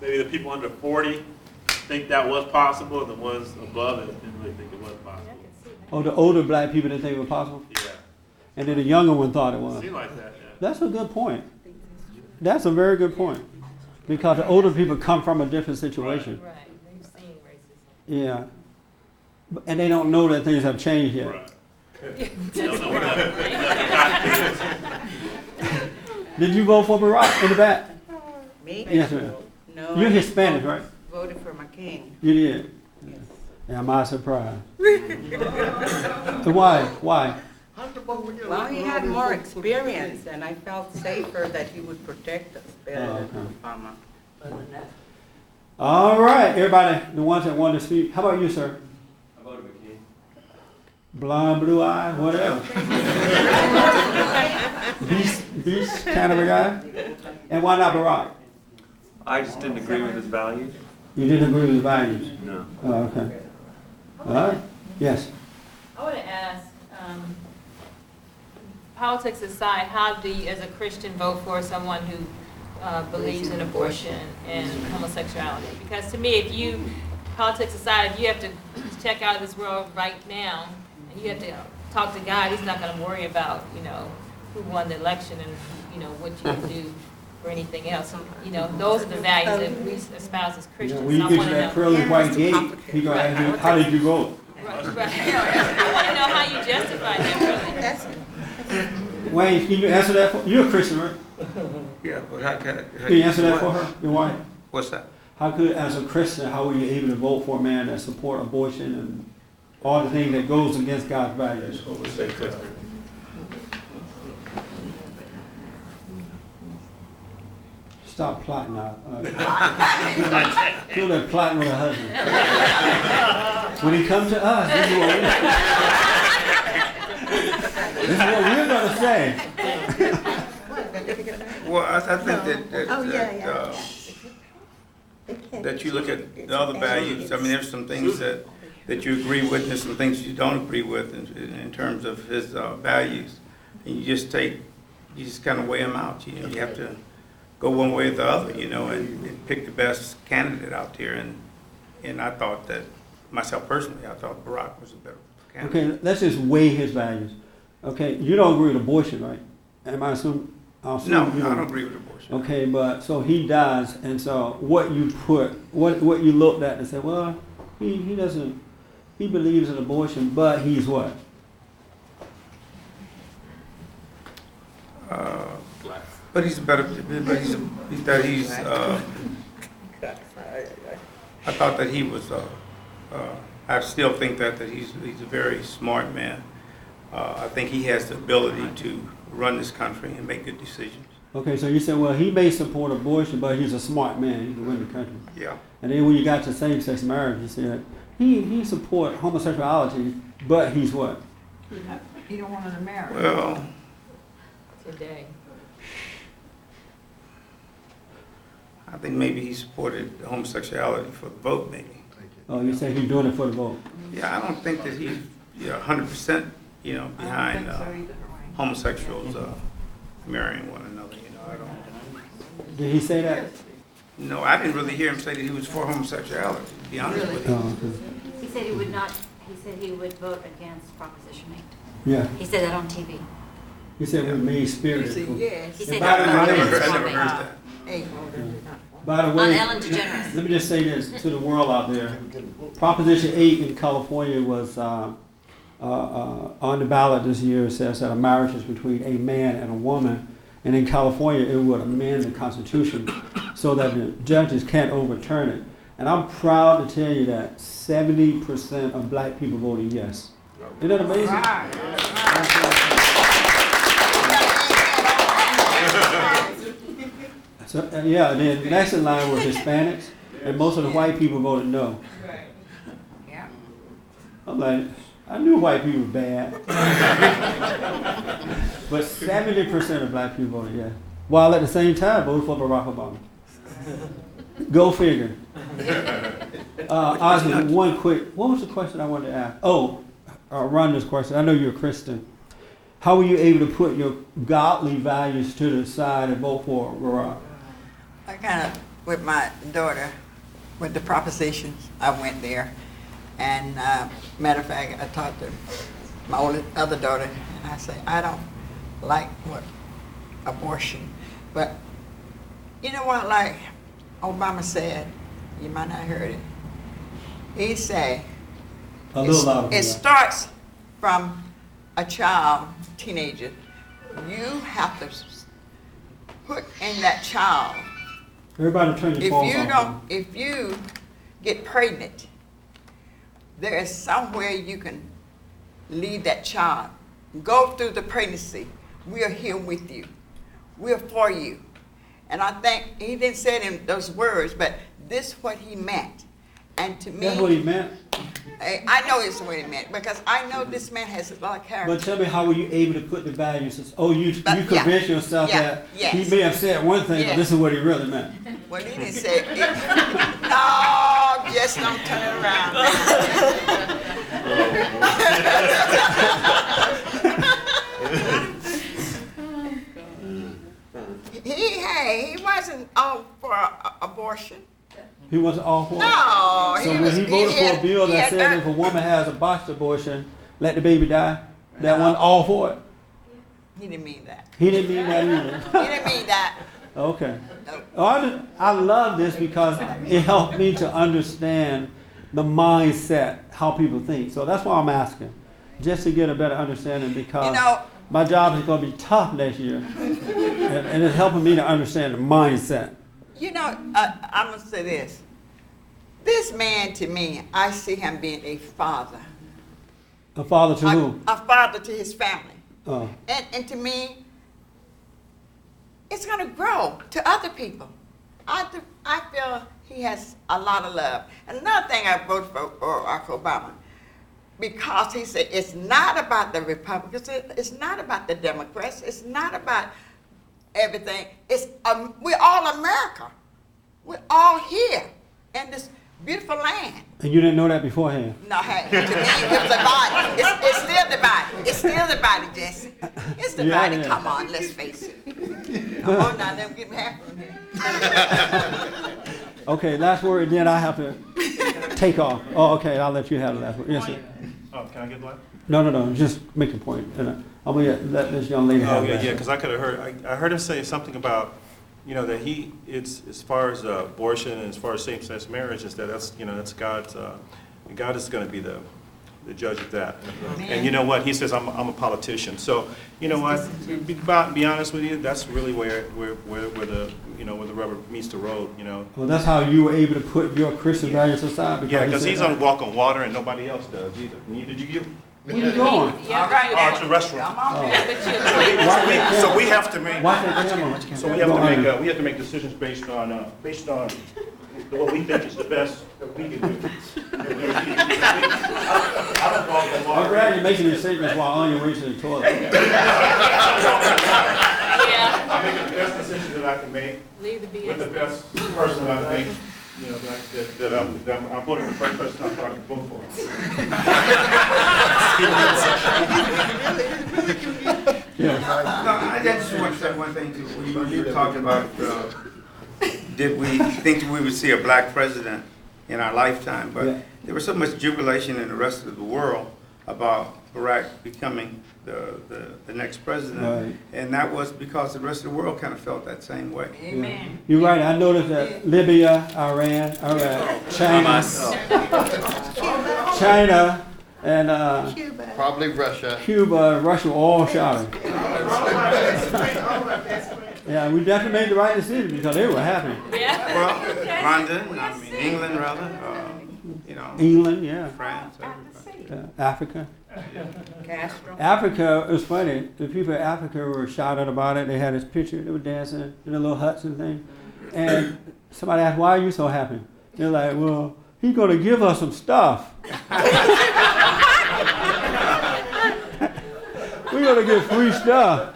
maybe the people under 40 think that was possible, and the ones above it didn't really think it was possible. Oh, the older black people didn't think it was possible? Yeah. And then the younger one thought it was. It seemed like that, yeah. That's a good point. That's a very good point. Because the older people come from a different situation. Right, they've seen racism. Yeah. And they don't know that things have changed yet. Right. Did you vote for Barack in the back? Me? Yes, ma'am. No. You're I Hispanic, right? Voted for McCain. You did? Yes. Am I surprised? Why? Why? Well, he had more experience, and I felt safer that he would protect us better Oh, than okay. Obama. All right, everybody, the ones that want to speak. How about you, sir? I voted McCain. Blonde, blue eye, whatever. beast kind of a guy? And why not Barack? I just didn't agree with his values. You didn't agree with his values? No. Oh, okay. All right. Yes. I want to ask, politics aside, how do you, as a Christian, vote for someone who believes in abortion and homosexuality? Because to me, if you, politics aside, if you have to check out of this world right now, and you have to talk to God, he's not going to worry about, who won the election and, what you can do or anything else. Those are the values that we espouse as Christians. When you get to that pearly white gate, he going to ask you, how did you vote? Right. I want to know how you justify that, really. Wayne, can you answer that for, you're a Christian, right? Yeah, but how can you answer that for her, your wife? What's that? How could, as a Christian, how were you able to vote for a man that support abortion and all the things that goes against God's values? Stop plotting now. Feel like plotting with her husband. When he comes to us, this is what we're going to say. Well, I think that you look at the other values. I mean, there's some things that you agree with, and there's some things you don't agree with in terms of his values. And you just kind of weigh them out. You have to go one way or the other, and pick the best candidate out there. And I thought that, myself personally, I thought Barack was a better candidate. Okay, let's just weigh his values. Okay, you don't agree with abortion, right? Am I assuming? No, I don't agree with abortion. Okay, but so he dies, and so what you looked at and said, well, he doesn't, he believes in abortion, but he's what? But he's a better, I thought that he was, I still think that he's a very smart man. I think he has the ability to run this country and make good decisions. Okay, so you said, well, he may support abortion, but he's a smart man. He can run the country. Yeah. And then when you got to same-sex marriage, you said, he support homosexuality, but he's what? He don't want to marry. Well, today. I think maybe he supported homosexuality for the vote, maybe. Oh, you say he's doing it for the vote? Yeah, I don't think that he's 100%, behind homosexuals marrying one another. I don't. Did he say that? No, I didn't really hear him say that he was for homosexuality. To be honest with you. Oh, okay. He said he would not, he said he would vote against Proposition 8. Yeah. He said that on TV. He said we made spirit. Yes. He said By the that. way, I never heard that. By the way, On Ellen DeGeneres. let me just say this to the world out there. Proposition 8 in California was on the ballot this year. It says that a marriage is between a man and a woman. And in California, it would amend the Constitution so that the judges can't overturn it. And I'm proud to tell you that 70% of black people voted yes. Isn't that amazing? So, yeah, then next in line were Hispanics, and most of the white people voted no. Yeah. I'm like, I knew white people were bad. But 70% of black people voted yes. While at the same time voted for Barack Obama. Go figure. Osmond, one quick, what was the question I wanted to ask? Oh, run this question. I know you're a Christian. How were you able to put your godly values to the side and vote for Barack? I kind of, with my daughter, with the propositions, I went there. And matter of fact, I talked to my other daughter, and I said, I don't like what abortion. But you know what, like Obama said, you might not have heard it. He said, it starts from a child, teenager. You have to put in that child Everybody turn your phones off. If you get pregnant, there is somewhere you can leave that child. Go through the pregnancy. We are here with you. We're for you. And I think he didn't say it in those words, but this is what he meant. And to me, That's what he meant. I know it's what he meant because I know this man has a lot of character. But tell me, how were you able to put the values? Oh, you convinced yourself that he may have said one thing, but this is what he really meant. Well, he didn't say it. No, just don't turn it around. He wasn't all for abortion. He wasn't all for it? No. So when he voted for a bill that said if a woman has a botched abortion, let the baby die, that wasn't all for it? He didn't mean that. He didn't mean that either. He didn't mean that. Okay. I love this because it helped me to understand the mindset, how people think. So that's why I'm asking, just to get a better understanding, because my job is going to be tough next year. And it's helping me to understand the mindset. I'm going to say this. This man, to me, I see him being a father. A father to who? A father to his family. Oh. And to me, it's going to grow to other people. I feel he has a lot of love. And another thing I voted for Barack Obama, because he said it's not about the Republicans, it's not about the Democrats, it's not about everything. It's we're all America. We're all here in this beautiful land. And you didn't know that beforehand? No, hey, to me, it was a body. It's still the body. It's still the body, Jesse. It's the body. Yeah. Come on, let's face it. Come on now, let me get happy here. Okay, last word, and then I have to take off. Oh, okay, I'll let you have the last word. Yes, sir. Oh, can I get one? No, just make a point. And I'm going to let this young lady have the last word. Because I could have heard, I heard him say something about, that it's as far as abortion and as far as same-sex marriage, is that's God's, God is going to be the judge of that. And you know what? He says, I'm a politician. So, you know what? Be honest with you, that's really where the rubber meets the road, Well, that's how you were able to put your Christian values aside. Yeah, because he's on walk on water and nobody else does either. Neither do you. Where you going? To the restaurant. So we have to make decisions based on what we think is the best that we can do. I'm glad you're making these statements while on your way to the toilet. I make the best decision that I can make with the best person that I think, that I'm voting for the first person I'm trying to vote for. I just want to say one thing too. When you were talking about, did we think we would see a black president in our lifetime? But there was so much jubilation in the rest of the world about Barack becoming the next president, Right. and that was because the rest of the world kind of felt that same way. Amen. You're right. I noticed that Libya, Iran, Iraq, China, and Probably Russia. Cuba and Russia were all shouting. Yeah, we definitely made the right decision because they were happy. Well, London, England rather, England, yeah. France, everybody. Africa. Castro. Africa, it was funny. The people in Africa were shouting about it. They had this picture. They were dancing in their little huts and things. And somebody asked, "Why are you so happy?" They're like, "Well, he's going to give us some stuff. We're going to get free stuff."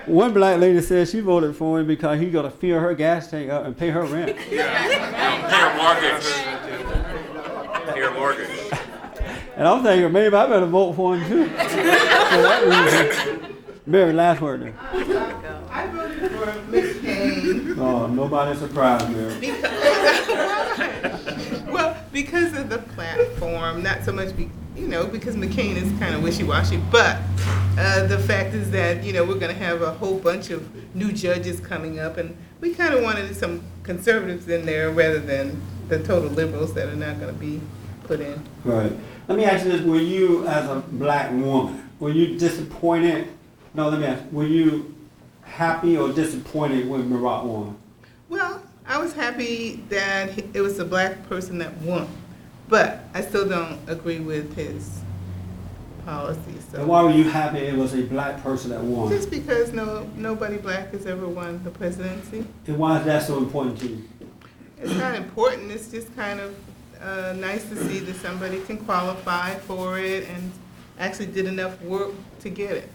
One black lady said she voted for him because he's going to fill her gas tank up and pay her rent. Pay her mortgage. And I'm thinking, maybe I better vote for him too. For that reason. Mary, last word then. I voted for McCain. Oh, nobody's surprised, Mary. Well, because of the platform, not so much, because McCain is kind of wishy-washy, but the fact is that, we're going to have a whole bunch of new judges coming up, and we kind of wanted some conservatives in there rather than the total liberals that are not going to be put in. Right. Let me ask you this. Were you, as a black woman, were you disappointed? No, let me ask. Were you happy or disappointed when Barack won? Well, I was happy that it was a black person that won, but I still don't agree with his policies. And why were you happy it was a black person that won? Just because nobody black has ever won the presidency. And why is that so important to you? It's not important. It's just kind of nice to see that somebody can qualify for it and actually did enough work to get it.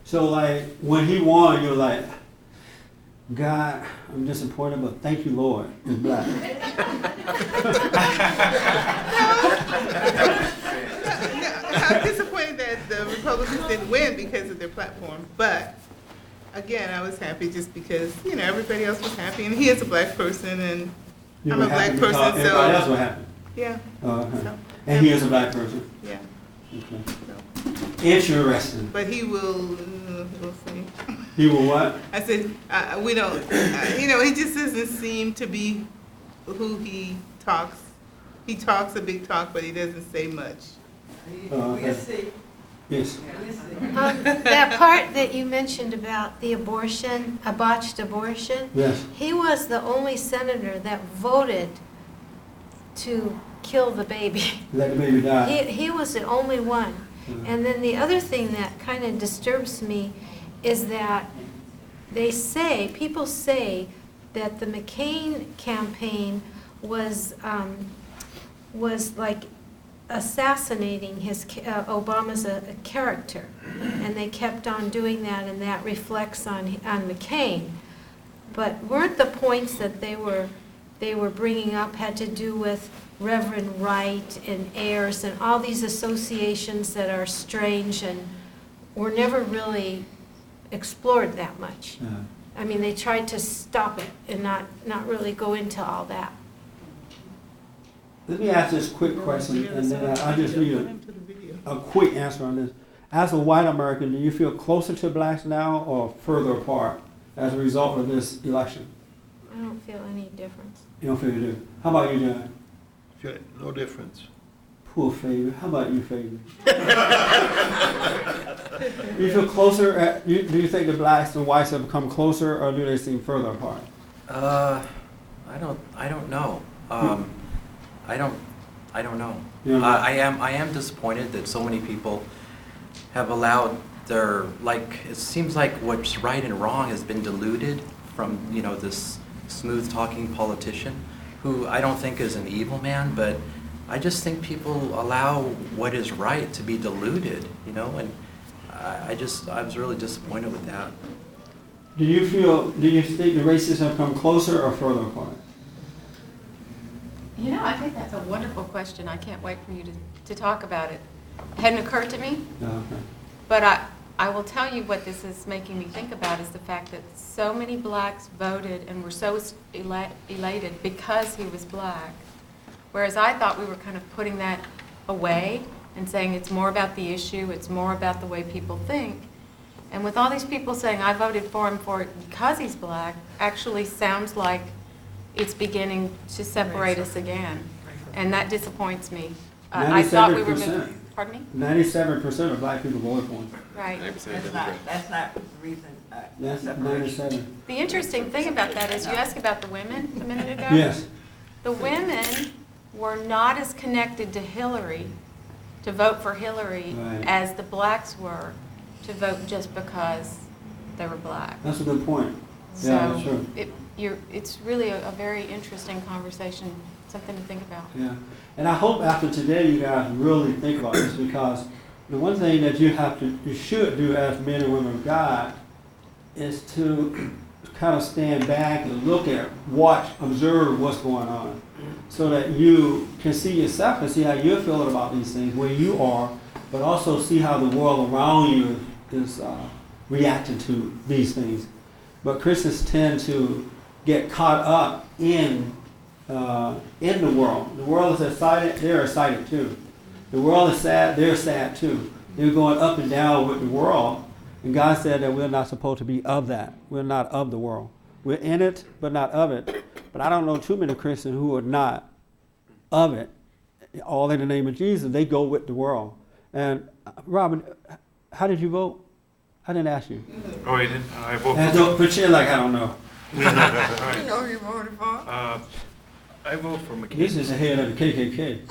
So like when he won, you're like, God, I'm disappointed, but thank you, Lord, it's black. I'm disappointed that the Republicans didn't win because of their platform, but again, I was happy just because, everybody else was happy, and he is a black person, and You I'm were a black happy person, because so. everybody else was happy. Yeah. Oh, okay. So- And he is a black person. Yeah. Okay. Interesting. But he will, we'll see. He will what? I said, we don't, he just doesn't seem to be who he talks. He talks a big talk, but he doesn't say much. Okay. Yes. That part that you mentioned about the abortion, a botched abortion, Yes. he was the only senator that voted to kill the baby. Let the baby die. He was the only one. And then the other thing that kind of disturbs me is that people say that the McCain campaign was like assassinating Obama's character, and they kept on doing that, and that reflects on McCain. But weren't the points that they were bringing up had to do with Reverend Wright and Ayers and all these associations that are strange and were never really explored that much? Yeah. I mean, they tried to stop it and not really go into all that. Let me ask this quick question, and then I just need a quick answer on this. As a white American, do you feel closer to blacks now or further apart as a result of this election? I don't feel any difference. You don't feel you do. How about you, John? No difference. Poor Fabian. How about you, Fabian? Do you feel closer? Do you think the blacks and whites have come closer, or do they seem further apart? I don't know. I don't know. Yeah. I am disappointed that so many people have allowed it seems like what's right and wrong has been diluted from, this smooth talking politician who I don't think is an evil man, but I just think people allow what is right to be diluted, and I was really disappointed with that. Do you think the races have come closer or further apart? I think that's a wonderful question. I can't wait for you to talk about it. It hadn't occurred to me, Okay. but I will tell you what this is making me think about is the fact that so many blacks voted and were so elated because he was black, whereas I thought we were kind of putting that away and saying it's more about the issue, it's more about the way people think. And with all these people saying I voted for him because he's black, actually sounds like it's beginning to separate us again. And that disappoints me. I thought we were moving. Pardon me? 97% of black people voted for him. Right. That's not the reason. That's 97. The interesting thing about that is you asked about the women a minute ago. Yes. The women were not as connected to Hillary, to vote for Hillary, Right. as the blacks were to vote just because they were black. That's a good point. So Yeah, that's true. it's really a very interesting conversation, something to think about. Yeah. And I hope after today you guys really think about this, because the one thing that you should do as men and women of God is to kind of stand back and look at, watch, observe what's going on, so that you can see yourself and see how you're feeling about these things, where you are, but also see how the world around you is reacting to these things. But Christians tend to get caught up in the world. The world is excited, they're excited too. The world is sad, they're sad too. They're going up and down with the world. And God said that we're not supposed to be of that. We're not of the world. We're in it, but not of it. But I don't know too many Christians who are not of it. All in the name of Jesus, they go with the world. And Robin, how did you vote? I didn't ask you. Oh, you didn't? I voted And don't pretend like I don't know. You know who you voted for? I vote for McCain. This is the head of the KKK.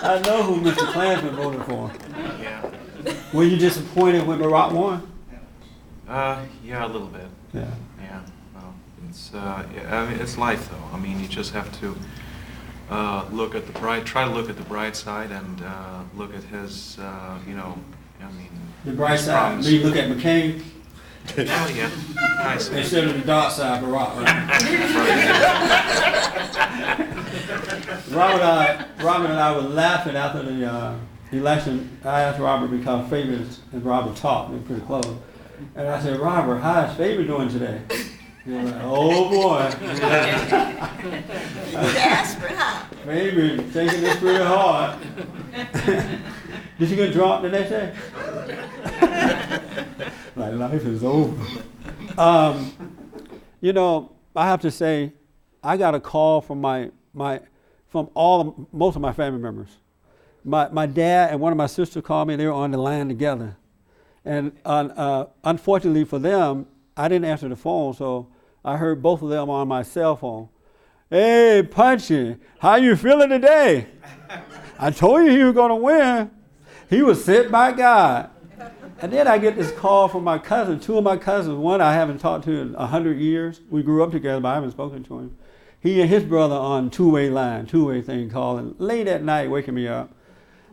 I know who Mr. Klansman voted for. Yeah. Were you disappointed when Barack won? Yeah, a little bit. Yeah. Yeah. Well, I mean, it's life, though. I mean, you just have to try to look at the bright side and look at his, you know, I mean. The bright his side. promise. You look at McCain. Oh, yeah. Nice. Instead of the dark side, Barack. Right? Robert and I were laughing after the election. I asked Robert to become favorites, and Robert talked. They were pretty close. And I said, Robert, how is Favorite doing today? He was like, oh boy. Desperate, huh? Favorite taking this pretty hard. Did you get drunk the next day? Like, life is over. You know, I have to say, I got a call from most of my family members. My dad and one of my sisters called me. They were on the line together. And unfortunately for them, I didn't answer the phone, so I heard both of them on my cell phone. Hey, Punchy, how you feeling today? I told you he was going to win. He was sent by God. And then I get this call from my cousin, two of my cousins. One I haven't talked to in 100 years. We grew up together, but I haven't spoken to him. He and his brother on two-way thing calling late at night, waking me up.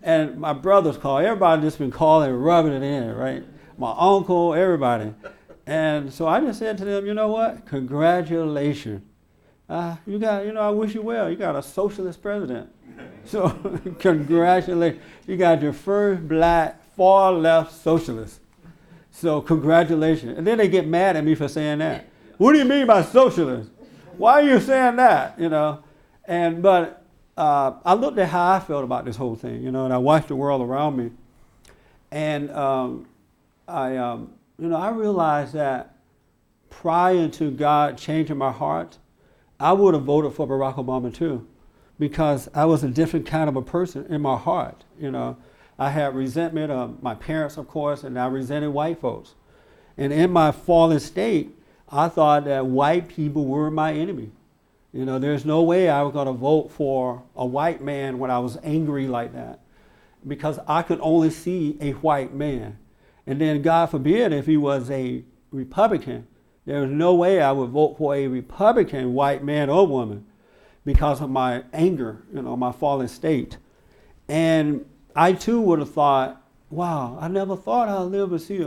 And my brother's call. Everybody just been calling and rubbing it in, right? My uncle, everybody. And so I just said to them, you know what? Congratulations. I wish you well. You got a socialist president. So congratulations. You got your first black far left socialist. So congratulations. And then they get mad at me for saying that. What do you mean by socialist? Why are you saying that? You know? But I looked at how I felt about this whole thing, you know, and I watched the world around me. And I realized that prior to God changing my heart, I would have voted for Barack Obama too, because I was a different kind of a person in my heart, you know. I had resentment of my parents, of course, and I resented white folks. And in my fallen state, I thought that white people were my enemy. You know, there's no way I was going to vote for a white man when I was angry like that, because I could only see a white man. And then God forbid if he was a Republican, there was no way I would vote for a Republican white man or woman because of my anger, you know, my fallen state. And I too would have thought, wow, I never thought I'd live to see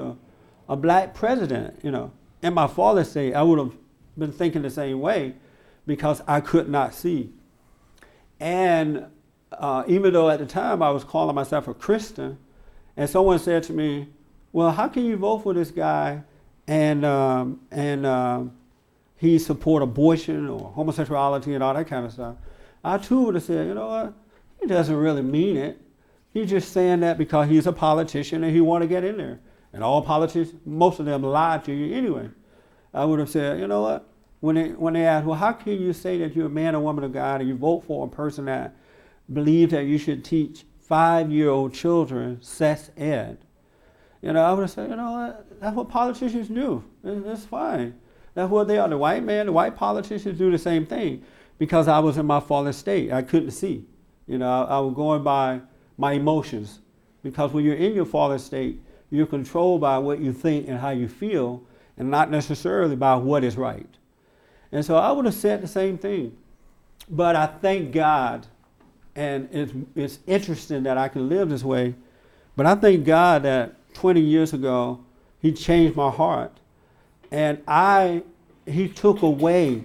a black president, you know. In my fallen state, I would have been thinking the same way because I could not see. And even though at the time I was calling myself a Christian, and someone said to me, well, how can you vote for this guy and he support abortion or homosexuality and all that kind of stuff? I too would have said, you know what, he doesn't really mean it. He's just saying that because he's a politician and he want to get in there. And all politicians, most of them lie to you anyway. I would have said, you know what, when they ask, well, how can you say that you're a man or woman of God and you vote for a person that believes that you should teach 5-year-old children sex ed? You know, I would have said, you know what, that's what politicians do. That's fine. That's what they are. The white politicians do the same thing because I was in my fallen state. I couldn't see. You know, I was going by my emotions, because when you're in your fallen state, you're controlled by what you think and how you feel, and not necessarily by what is right. And so I would have said the same thing. But I thank God, and it's interesting that I can live this way, but I thank God that 20 years ago, he changed my heart. And he took away,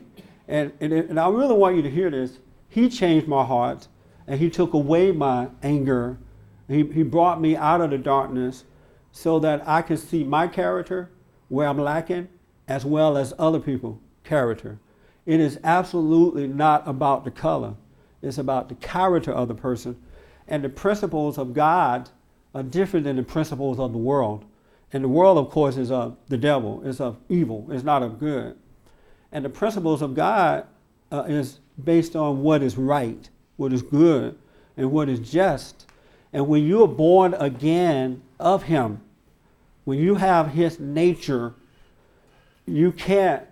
and I really want you to hear this, he changed my heart, and he took away my anger. He brought me out of the darkness so that I could see my character where I'm lacking, as well as other people's character. It is absolutely not about the color. It's about the character of the person. And the principles of God are different than the principles of the world. And the world, of course, is of the devil. It's of evil. It's not of good. And the principles of God is based on what is right, what is good, and what is just. And when you are born again of him, When you have his nature, you can't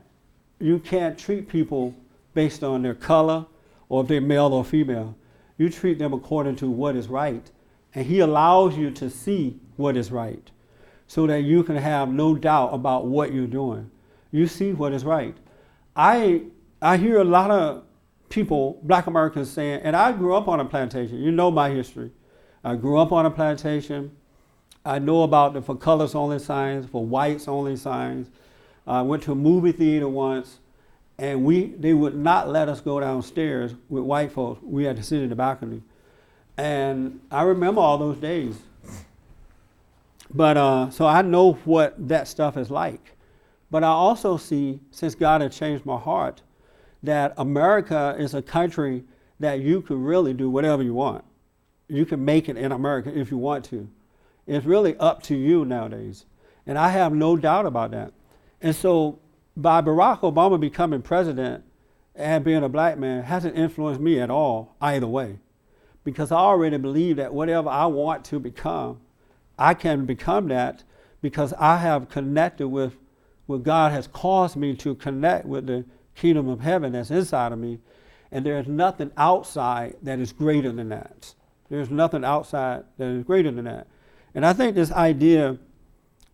treat people based on their color or if they're male or female. You treat them according to what is right. And he allows you to see what is right so that you can have no doubt about what you're doing. You see what is right. I hear a lot of people, black Americans, saying, and I grew up on a plantation. You know my history. I grew up on a plantation. I know about the for colors only signs, for whites only signs. I went to a movie theater once, and they would not let us go downstairs with white folks. We had to sit in the balcony. And I remember all those days. But so I know what that stuff is like. But I also see, since God has changed my heart, that America is a country that you can really do whatever you want. You can make it in America if you want to. It's really up to you nowadays. And I have no doubt about that. And so by Barack Obama becoming president and being a black man hasn't influenced me at all either way. Because I already believe that whatever I want to become, I can become that because I have connected with what God has caused me to connect with the kingdom of heaven that's inside of me. And there's nothing outside that is greater than that. There's nothing outside that is greater than that. And I think this idea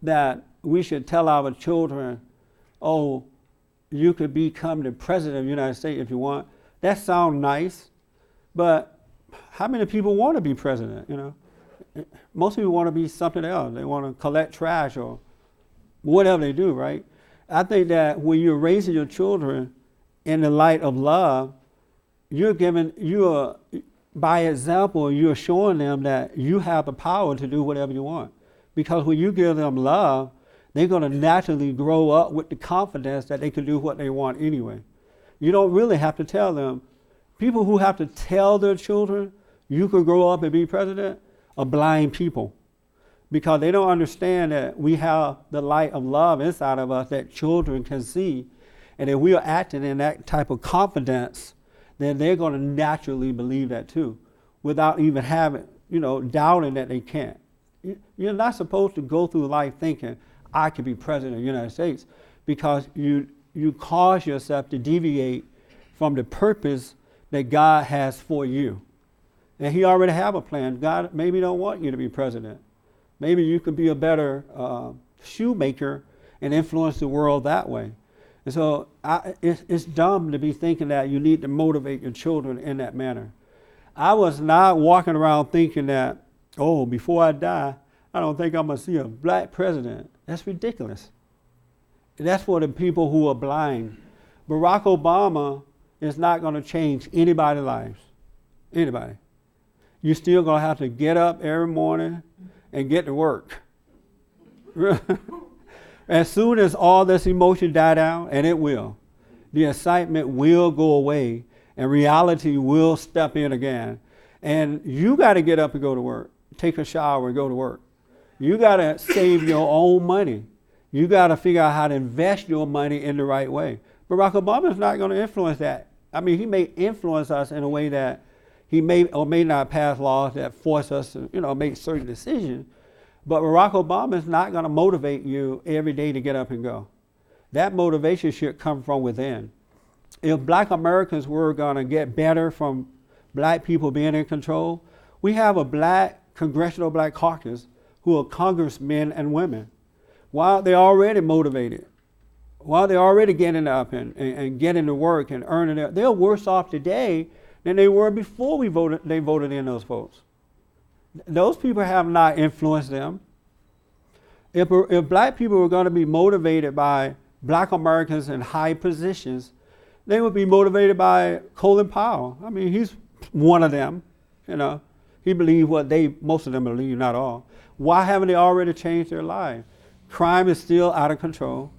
that we should tell our children, oh, you could become the president of the United States if you want, that sounds nice, but how many people want to be president, you know? Most people want to be something else. They want to collect trash or whatever they do, right? I think that when you're raising your children in the light of love, by example, you're showing them that you have the power to do whatever you want. Because when you give them love, they're going to naturally grow up with the confidence that they can do what they want anyway. You don't really have to tell them. People who have to tell their children, you could grow up and be president, are blind people. Because they don't understand that we have the light of love inside of us that children can see. And if we are acting in that type of confidence, then they're going to naturally believe that too, without even having, doubting that they can't. You're not supposed to go through life thinking, I could be president of the United States, because you cause yourself to deviate from the purpose that God has for you. And he already have a plan. God maybe don't want you to be president. Maybe you could be a better shoemaker and influence the world that way. And so it's dumb to be thinking that you need to motivate your children in that manner. I was not walking around thinking that, oh, before I die, I don't think I'm going to see a black president. That's ridiculous. That's for the people who are blind. Barack Obama is not going to change anybody's lives. Anybody. You're still going to have to get up every morning and get to work. As soon as all this emotion die down, and it will, the excitement will go away and reality will step in again. And you got to get up and go to work, take a shower and go to work. You got to save your own money. You got to figure out how to invest your money in the right way. Barack Obama is not going to influence that. I mean, he may influence us in a way that he may or may not pass laws that force us to, make certain decisions. But Barack Obama is not going to motivate you every day to get up and go. That motivation should come from within. If black Americans were going to get better from black people being in control, we have a black congressional black caucus who are congressmen and women. While they're already motivated, while they're already getting up and getting to work and earning it, they're worse off today than they were before they voted in those votes. Those people have not influenced them. If black people were going to be motivated by black Americans in high positions, they would be motivated by Colin Powell. I mean, he's one of them. He believes what most of them believe, not all. Why haven't they already changed their lives? Crime is still out of control.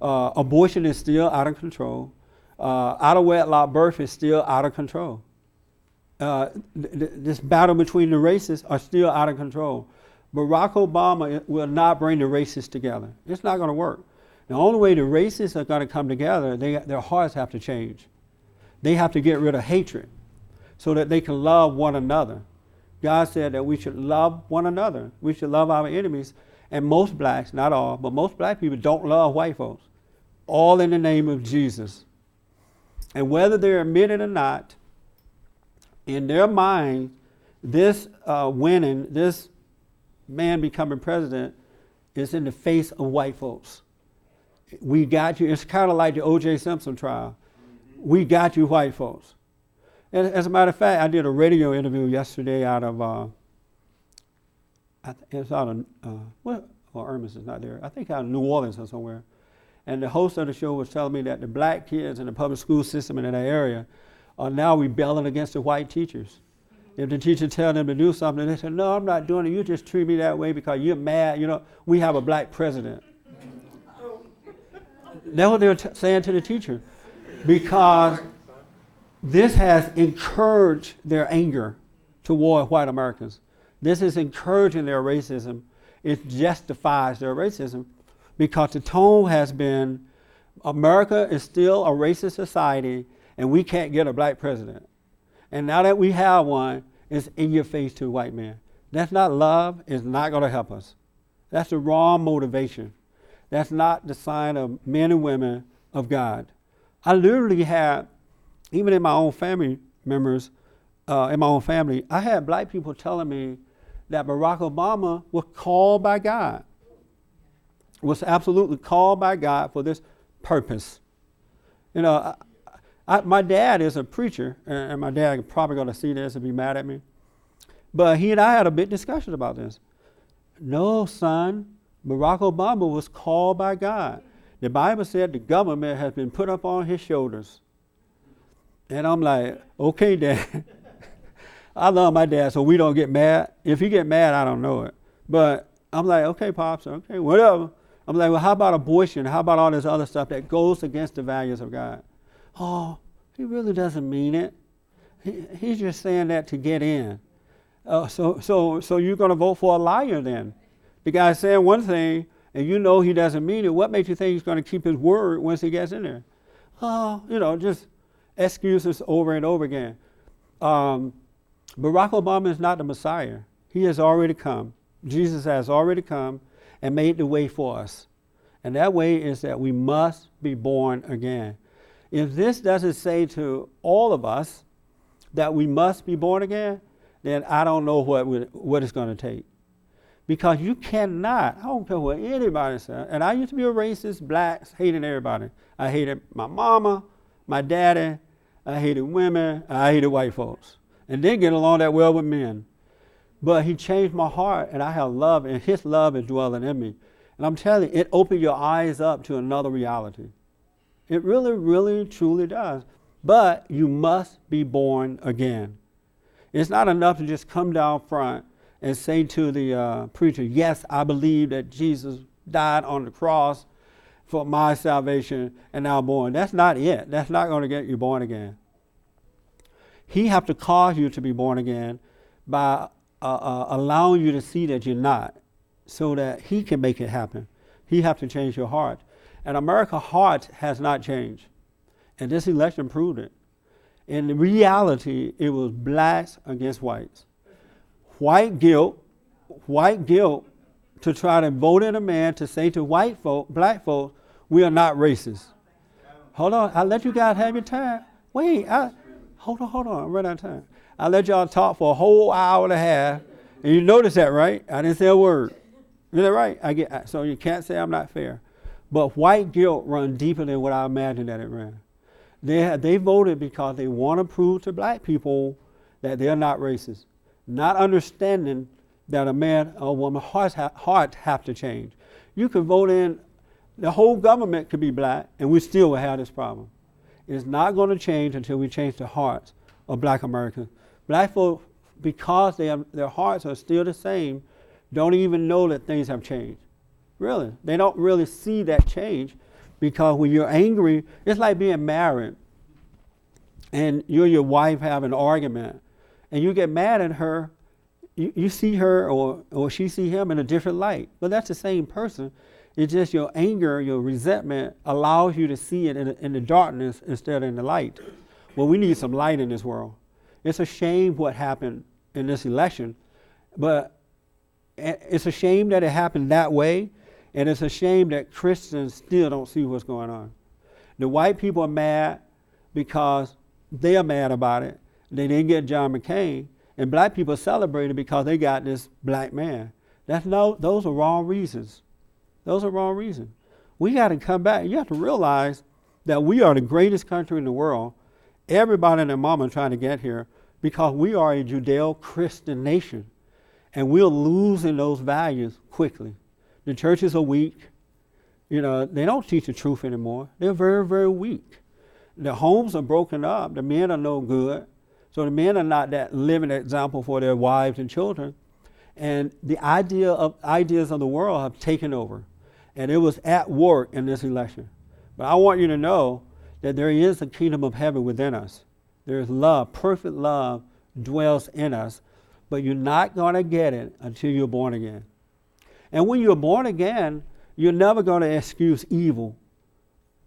Abortion is still out of control. Out of wedlock birth is still out of control. This battle between the races are still out of control. Barack Obama will not bring the races together. It's not going to work. The only way the races are going to come together, their hearts have to change. They have to get rid of hatred so that they can love one another. God said that we should love one another. We should love our enemies. And most blacks, not all, but most black people don't love white folks, all in the name of Jesus. And whether they admit it or not, in their mind, this winning, this man becoming president is in the face of white folks. We got you. It's kind of like the O.J. Simpson trial. We got you, white folks. And as a matter of fact, I did a radio interview yesterday out of, it's out of, Irmus is not there. I think out of New Orleans or somewhere. And the host of the show was telling me that the black kids in the public school system in that area are now rebelling against the white teachers. If the teacher tell them to do something, they say, no, I'm not doing it. You just treat me that way because you're mad. You know, we have a black president. That's what they're saying to the teacher. Because this has encouraged their anger toward white Americans. This is encouraging their racism. It justifies their racism because the tone has been, America is still a racist society and we can't get a black president. And now that we have one, it's in your face to a white man. That's not love. It's not going to help us. That's the wrong motivation. That's not the sign of men and women of God. I literally had, even in my own family members, in my own family, I had black people telling me that Barack Obama was called by God, was absolutely called by God for this purpose. You know, my dad is a preacher, and my dad probably going to see this and be mad at me. But he and I had a big discussion about this. No, son, Barack Obama was called by God. The Bible said the government has been put up on his shoulders. And I'm like, okay, Dad. I love my dad, so we don't get mad. If he get mad, I don't know it. But I'm like, okay, Pops, okay, whatever. I'm like, well, how about abortion? How about all this other stuff that goes against the values of God? Oh, he really doesn't mean it. He's just saying that to get in. So you're going to vote for a liar then? The guy's saying one thing, and you know he doesn't mean it. What makes you think he's going to keep his word once he gets in there? Oh, you know, just excuses over and over again. Barack Obama is not the Messiah. He has already come. Jesus has already come and made the way for us. And that way is that we must be born again. If this doesn't say to all of us that we must be born again, then I don't know what it's going to take. Because you cannot, I don't care what anybody says, and I used to be a racist, blacks, hating everybody. I hated my mama, my daddy, I hated women, I hated white folks. And didn't get along that well with men. But he changed my heart, and I have love, and his love is dwelling in me. And I'm telling you, it opened your eyes up to another reality. It really, really, truly does. But you must be born again. It's not enough to just come down front and say to the preacher, yes, I believe that Jesus died on the cross for my salvation and now I'm born. That's not it. That's not going to get you born again. He have to cause you to be born again by allowing you to see that you're not, so that he can make it happen. He have to change your heart. And America's heart has not changed. And this election proved it. In reality, it was blacks against whites. White guilt to try to vote in a man to say to black folk, we are not racist. Hold on, I'll let you guys have your time. Wait, hold on, I'm running out of time. I let y'all talk for a whole hour and a half, and you notice that, right? I didn't say a word. Is that right? So you can't say I'm not fair. But white guilt runs deeper than what I imagined that it ran. They voted because they want to prove to black people that they're not racist, not understanding that a man or woman's heart have to change. You could vote in, the whole government could be black, and we still will have this problem. It's not going to change until we change the hearts of black Americans. Black folk, because their hearts are still the same, don't even know that things have changed. Really, they don't really see that change, because when you're angry, it's like being married and you and your wife have an argument and you get mad at her. You see her or she see him in a different light, but that's the same person. It's just your anger, your resentment allows you to see it in the darkness instead of in the light. Well, we need some light in this world. It's a shame what happened in this election, but it's a shame that it happened that way, and it's a shame that Christians still don't see what's going on. The white people are mad because they are mad about it. They didn't get John McCain, and black people celebrated because they got this black man. Those are wrong reasons. Those are wrong reasons. We got to come back. You have to realize that we are the greatest country in the world. Everybody and their mama trying to get here because we are a Judeo-Christian nation, and we're losing those values quickly. The churches are weak. You know, they don't teach the truth anymore. They're very, very weak. The homes are broken up. The men are no good. So the men are not that living example for their wives and children. And the ideas of the world have taken over. And it was at work in this election. But I want you to know that there is a kingdom of heaven within us. There is love. Perfect love dwells in us. But you're not going to get it until you're born again. And when you're born again, you're never going to excuse evil.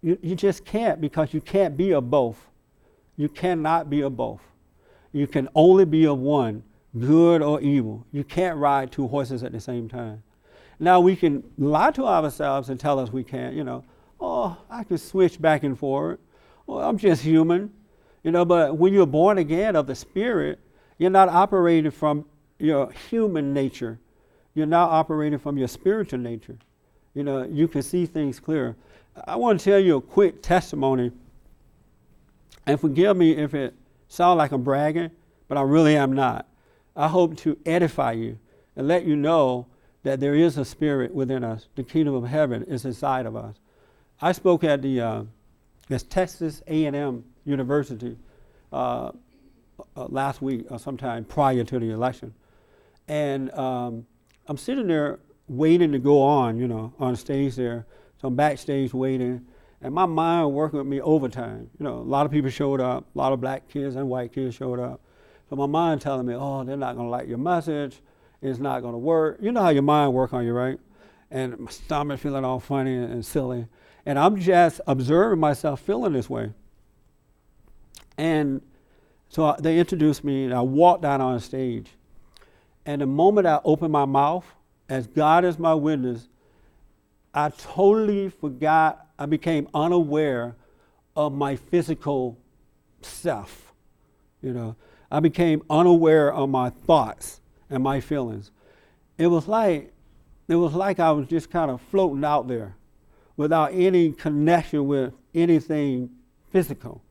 You just can't, because you can't be of both. You cannot be of both. You can only be of one, good or evil. You can't ride two horses at the same time. Now we can lie to ourselves and tell us we can't, you know, oh, I can switch back and forth. Well, I'm just human. You know, but when you're born again of the Spirit, you're not operating from your human nature. You're now operating from your spiritual nature. You know, you can see things clearer. I want to tell you a quick testimony, and forgive me if it sounds like I'm bragging, but I really am not. I hope to edify you and let you know that there is a spirit within us. The kingdom of heaven is inside of us. I spoke at the Texas A&M University last week or sometime prior to the election. And I'm sitting there waiting to go on, you know, on stage there. So I'm backstage waiting, and my mind working with me overtime. You know, a lot of people showed up, a lot of black kids and white kids showed up. So my mind telling me, oh, they're not gonna like your message, it's not gonna work. You know how your mind works on you, right? And my stomach feeling all funny and silly. And I'm just observing myself feeling this way. And so they introduced me, and I walked out on stage. And the moment I opened my mouth, as God is my witness, I totally forgot, I became unaware of my physical self. You know, I became unaware of my thoughts and my feelings. It was like I was just kind of floating out there without any connection with anything physical.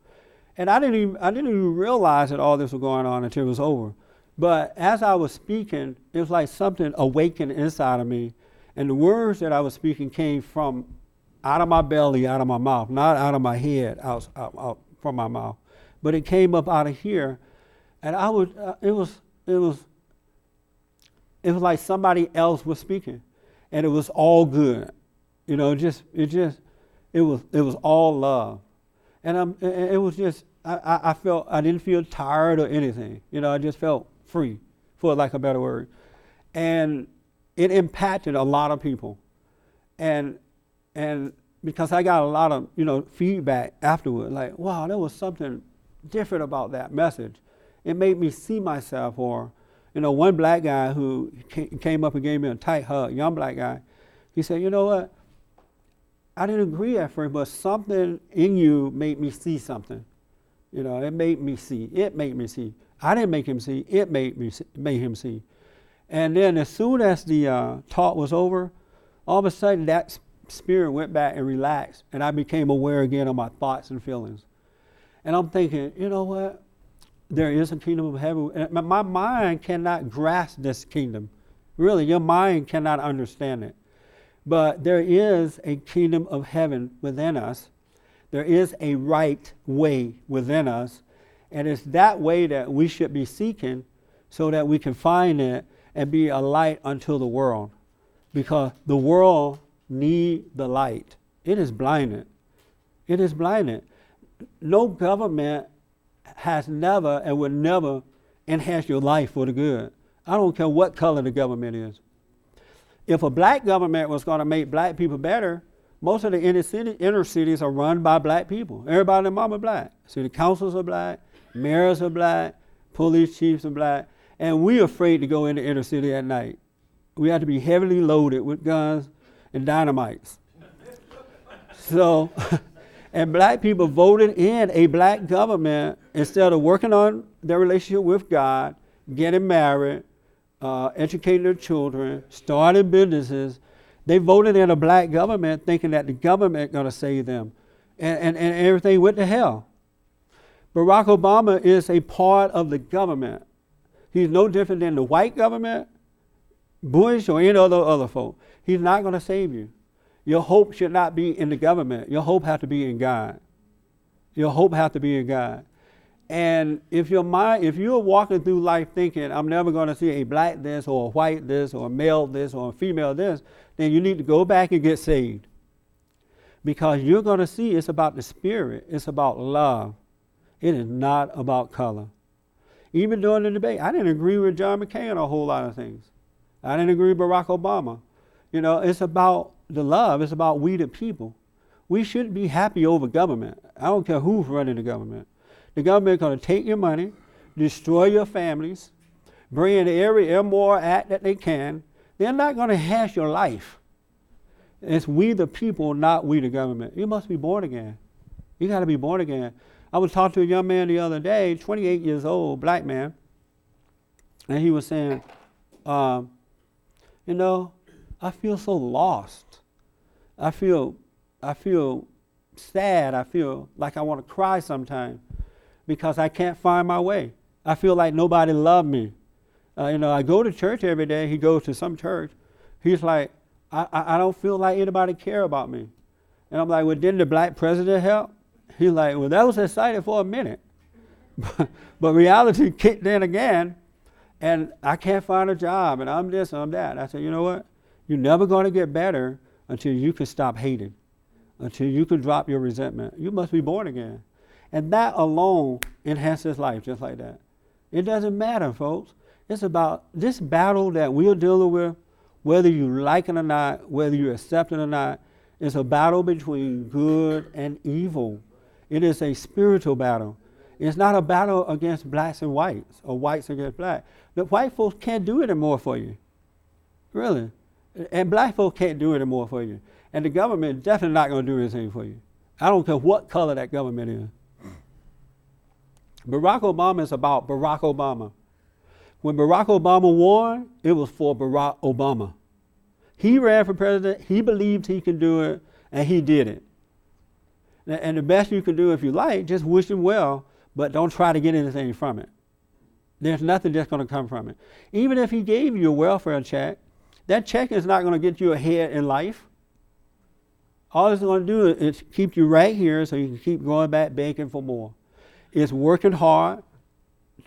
And I didn't even realize that all this was going on until it was over. But as I was speaking, it was like something awakened inside of me. And the words that I was speaking came from out of my belly, out of my mouth, not out of my head, out from my mouth. But it came up out of here. And it was like somebody else was speaking. And it was all good. You know, it was all love. And it was just, I felt, I didn't feel tired or anything. You know, I just felt free, for lack of a better word. And it impacted a lot of people. And because I got a lot of, you know, feedback afterward, like, wow, there was something different about that message. It made me see myself. Or, you know, one black guy who came up and gave me a tight hug, young black guy, he said, you know what, I didn't agree at first, but something in you made me see something. You know, it made me see. I didn't make him see, it made him see. And then as soon as the talk was over, all of a sudden that spirit went back and relaxed, and I became aware again of my thoughts and feelings. And I'm thinking, you know what? There is a kingdom of heaven. And my mind cannot grasp this kingdom. Really, your mind cannot understand it. But there is a kingdom of heaven within us. There is a right way within us. And it's that way that we should be seeking so that we can find it and be a light unto the world. Because the world needs the light. It is blinded. It is blinded. No government has never and will never enhance your life for the good. I don't care what color the government is. If a black government was going to make black people better, most of the inner cities are run by black people. Everybody in the mama black. City councils are black, mayors are black, police chiefs are black, and we're afraid to go into inner city at night. We had to be heavily loaded with guns and dynamites. So, and black people voted in a black government instead of working on their relationship with God, getting married, educating their children, starting businesses. They voted in a black government thinking that the government going to save them. And everything went to hell. Barack Obama is a part of the government. He's no different than the white government, Bush, or any other folk. He's not going to save you. Your hope should not be in the government. Your hope has to be in God. Your hope has to be in God. And if you're walking through life thinking, I'm never going to see a black this, or a white this, or a male this, or a female this, then you need to go back and get saved. Because you're going to see it's about the spirit. It's about love. It is not about color. Even during the debate, I didn't agree with John McCain on a whole lot of things. I didn't agree with Barack Obama. You know, it's about the love. It's about we the people. We shouldn't be happy over government. I don't care who's running the government. The government is going to take your money, destroy your families, bring in every immoral act that they can. They're not going to hash your life. It's we the people, not we the government. You must be born again. You got to be born again. I was talking to a young man the other day, 28 years old, black man, and he was saying, you know, I feel so lost. I feel sad. I feel like I want to cry sometimes because I can't find my way. I feel like nobody loved me. You know, I go to church every day. He goes to some church. He's like, I don't feel like anybody care about me. And I'm like, well, didn't the black president help? He's like, well, that was exciting for a minute. But reality kicked in again, and I can't find a job, and I'm this, and I'm that. I said, you know what? You're never going to get better until you can stop hating, until you can drop your resentment. You must be born again. And that alone enhances life just like that. It doesn't matter, folks. It's about this battle that we're dealing with, whether you like it or not, whether you accept it or not. It's a battle between good and evil. It is a spiritual battle. It's not a battle against blacks and whites, or whites against black. The white folks can't do it anymore for you. Really. And black folks can't do it anymore for you. And the government is definitely not going to do anything for you. I don't care what color that government is. Barack Obama is about Barack Obama. When Barack Obama won, it was for Barack Obama. He ran for president, he believed he could do it, and he did it. And the best you can do, if you like, just wish him well, but don't try to get anything from it. There's nothing that's going to come from it. Even if he gave you a welfare check, that check is not going to get you ahead in life. All it's going to do is keep you right here so you can keep going back begging for more. It's working hard,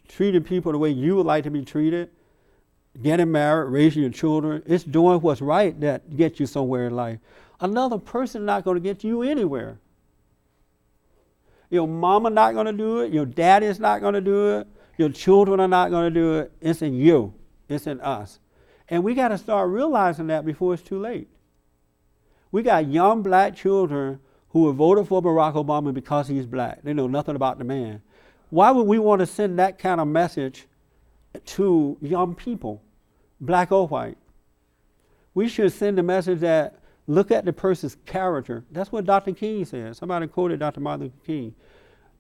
treating people the way you would like to be treated, getting married, raising your children. It's doing what's right that gets you somewhere in life. Another person not going to get you anywhere. Your mama not going to do it. Your daddy is not going to do it. Your children are not going to do it. It's in you. It's in us. And we got to start realizing that before it's too late. We got young black children who have voted for Barack Obama because he's black. They know nothing about the man. Why would we want to send that kind of message to young people, black or white? We should send a message that look at the person's character. That's what Dr. King said. Somebody quoted Dr. Martin Luther King.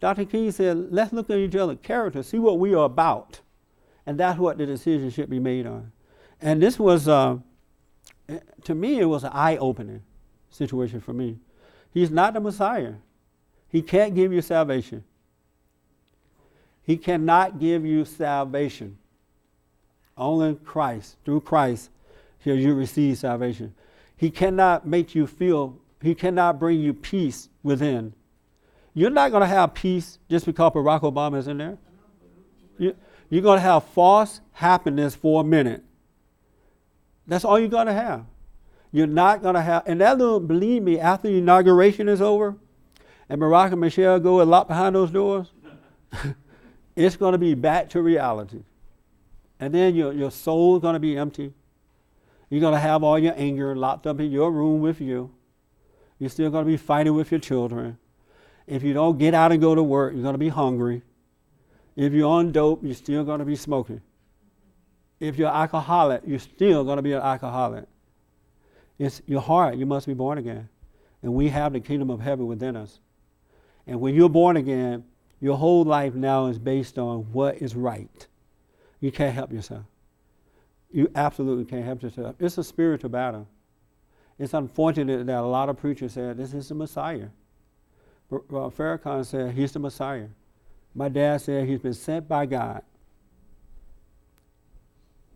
Dr. King said, let's look at each other's character, see what we are about. And that's what the decision should be made on. And this was, to me, it was an eye-opening situation for me. He's not the Messiah. He can't give you salvation. He cannot give you salvation. Only Christ, through Christ, shall you receive salvation. He cannot make you feel, he cannot bring you peace within. You're not going to have peace just because Barack Obama is in there. You're going to have false happiness for a minute. That's all you're going to have. You're not going to have, and that little, believe me, after the inauguration is over, and Barack and Michelle go and lock behind those doors, it's going to be back to reality. And then your soul is going to be empty. You're going to have all your anger locked up in your room with you. You're still going to be fighting with your children. If you don't get out and go to work, you're going to be hungry. If you're on dope, you're still going to be smoking. If you're an alcoholic, you're still going to be an alcoholic. It's your heart. You must be born again. And we have the kingdom of heaven within us. And when you're born again, your whole life now is based on what is right. You can't help yourself. You absolutely can't help yourself. It's a spiritual battle. It's unfortunate that a lot of preachers said, this is the Messiah. Farrakhan said, he's the Messiah. My dad said he's been sent by God.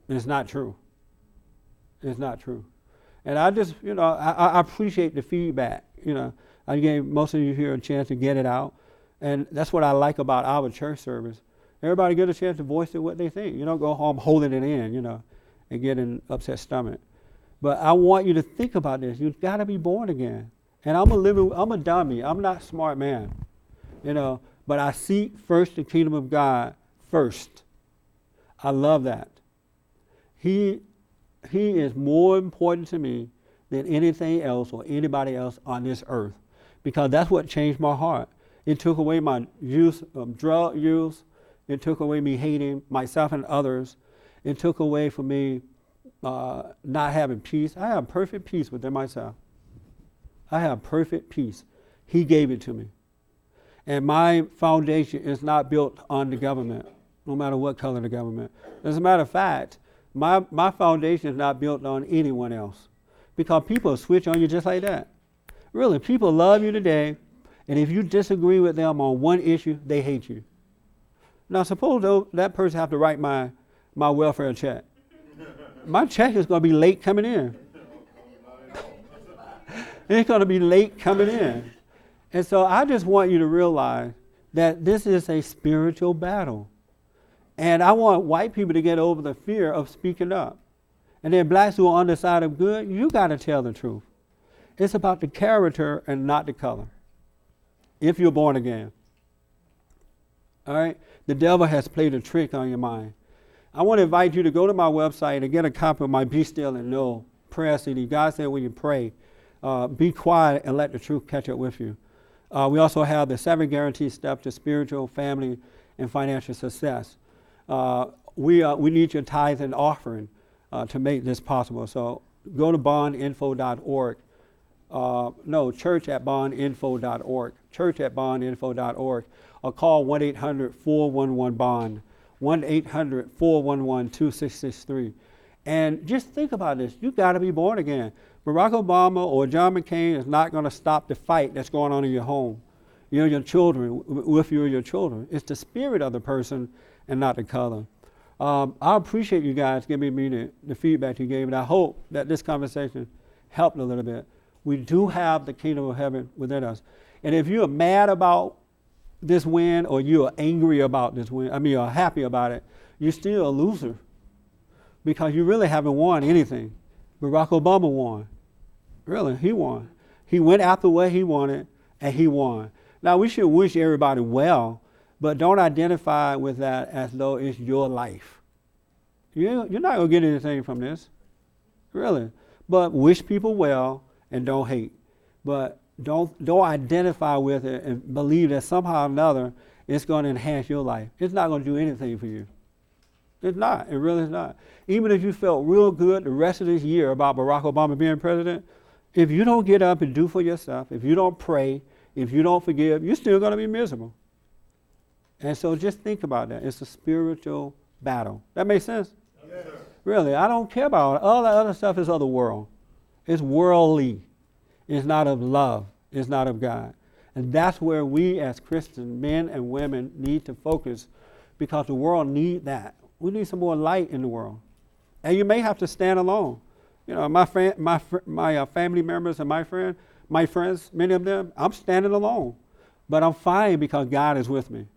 It's not true. It's not true. And I just, I appreciate the feedback. I gave most of you here a chance to get it out. And that's what I like about our church service. Everybody get a chance to voice what they think. You don't go home holding it in, and get an upset stomach. But I want you to think about this. You've got to be born again. And I'm a dummy. I'm not a smart man, but I seek first the kingdom of God first. I love that. He is more important to me than anything else or anybody else on this earth, because that's what changed my heart. It took away my use of drug use. It took away me hating myself and others. It took away from me not having peace. I have perfect peace within myself. I have perfect peace. He gave it to me. And my foundation is not built on the government, no matter what color the government. As a matter of fact, my foundation is not built on anyone else, because people switch on you just like that. Really, people love you today, and if you disagree with them on one issue, they hate you. Now, suppose that person have to write my welfare check. My check is going to be late coming in. It's going to be late coming in. And so I just want you to realize that this is a spiritual battle. And I want white people to get over the fear of speaking up. And then blacks who are on the side of good, you got to tell the truth. It's about the character and not the color, if you're born again. All right? The devil has played a trick on your mind. I want to invite you to go to my website and get a copy of my Be Still and Know prayer CD. God said when you pray, be quiet and let the truth catch up with you. We also have the 7 guaranteed steps to spiritual, family, and financial success. We need your tithe and offering to make this possible. So go to bondinfo.org. Church@bondinfo.org. Church@bondinfo.org. Or call 1-800-411-BOND. 1-800-411-2663. And just think about this. You've got to be born again. Barack Obama or John McCain is not going to stop the fight that's going on in your home. Your children, with you or your children. It's the spirit of the person and not the color. I appreciate you guys giving me the feedback you gave, and I hope that this conversation helped a little bit. We do have the kingdom of heaven within us. And if you're mad about this win, or you're angry about this win, you're happy about it, you're still a loser, because you really haven't won anything. Barack Obama won. Really, he won. He went after what he wanted, and he won. Now, we should wish everybody well, but don't identify with that as though it's your life. You're not going to get anything from this, really. But wish people well and don't hate. But don't identify with it and believe that somehow or another it's going to enhance your life. It's not going to do anything for you. It's not. It really is not. Even if you felt real good the rest of this year about Barack Obama being president, if you don't get up and do for yourself, if you don't pray, if you don't forgive, you're still going to be miserable. And so just think about that. It's a spiritual battle. That makes sense? Yes. Really, I don't care about all that other stuff is of the world. It's worldly. It's not of love. It's not of God. And that's where we as Christian men and women need to focus, because the world needs that. We need some more light in the world. And you may have to stand alone. My family members and my friends, many of them, I'm standing alone. But I'm fine because God is with me.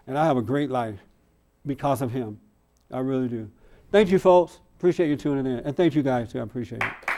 And I have a great life because of him. I really do. Thank you, folks. Appreciate you tuning in. And thank you guys, too. I appreciate it.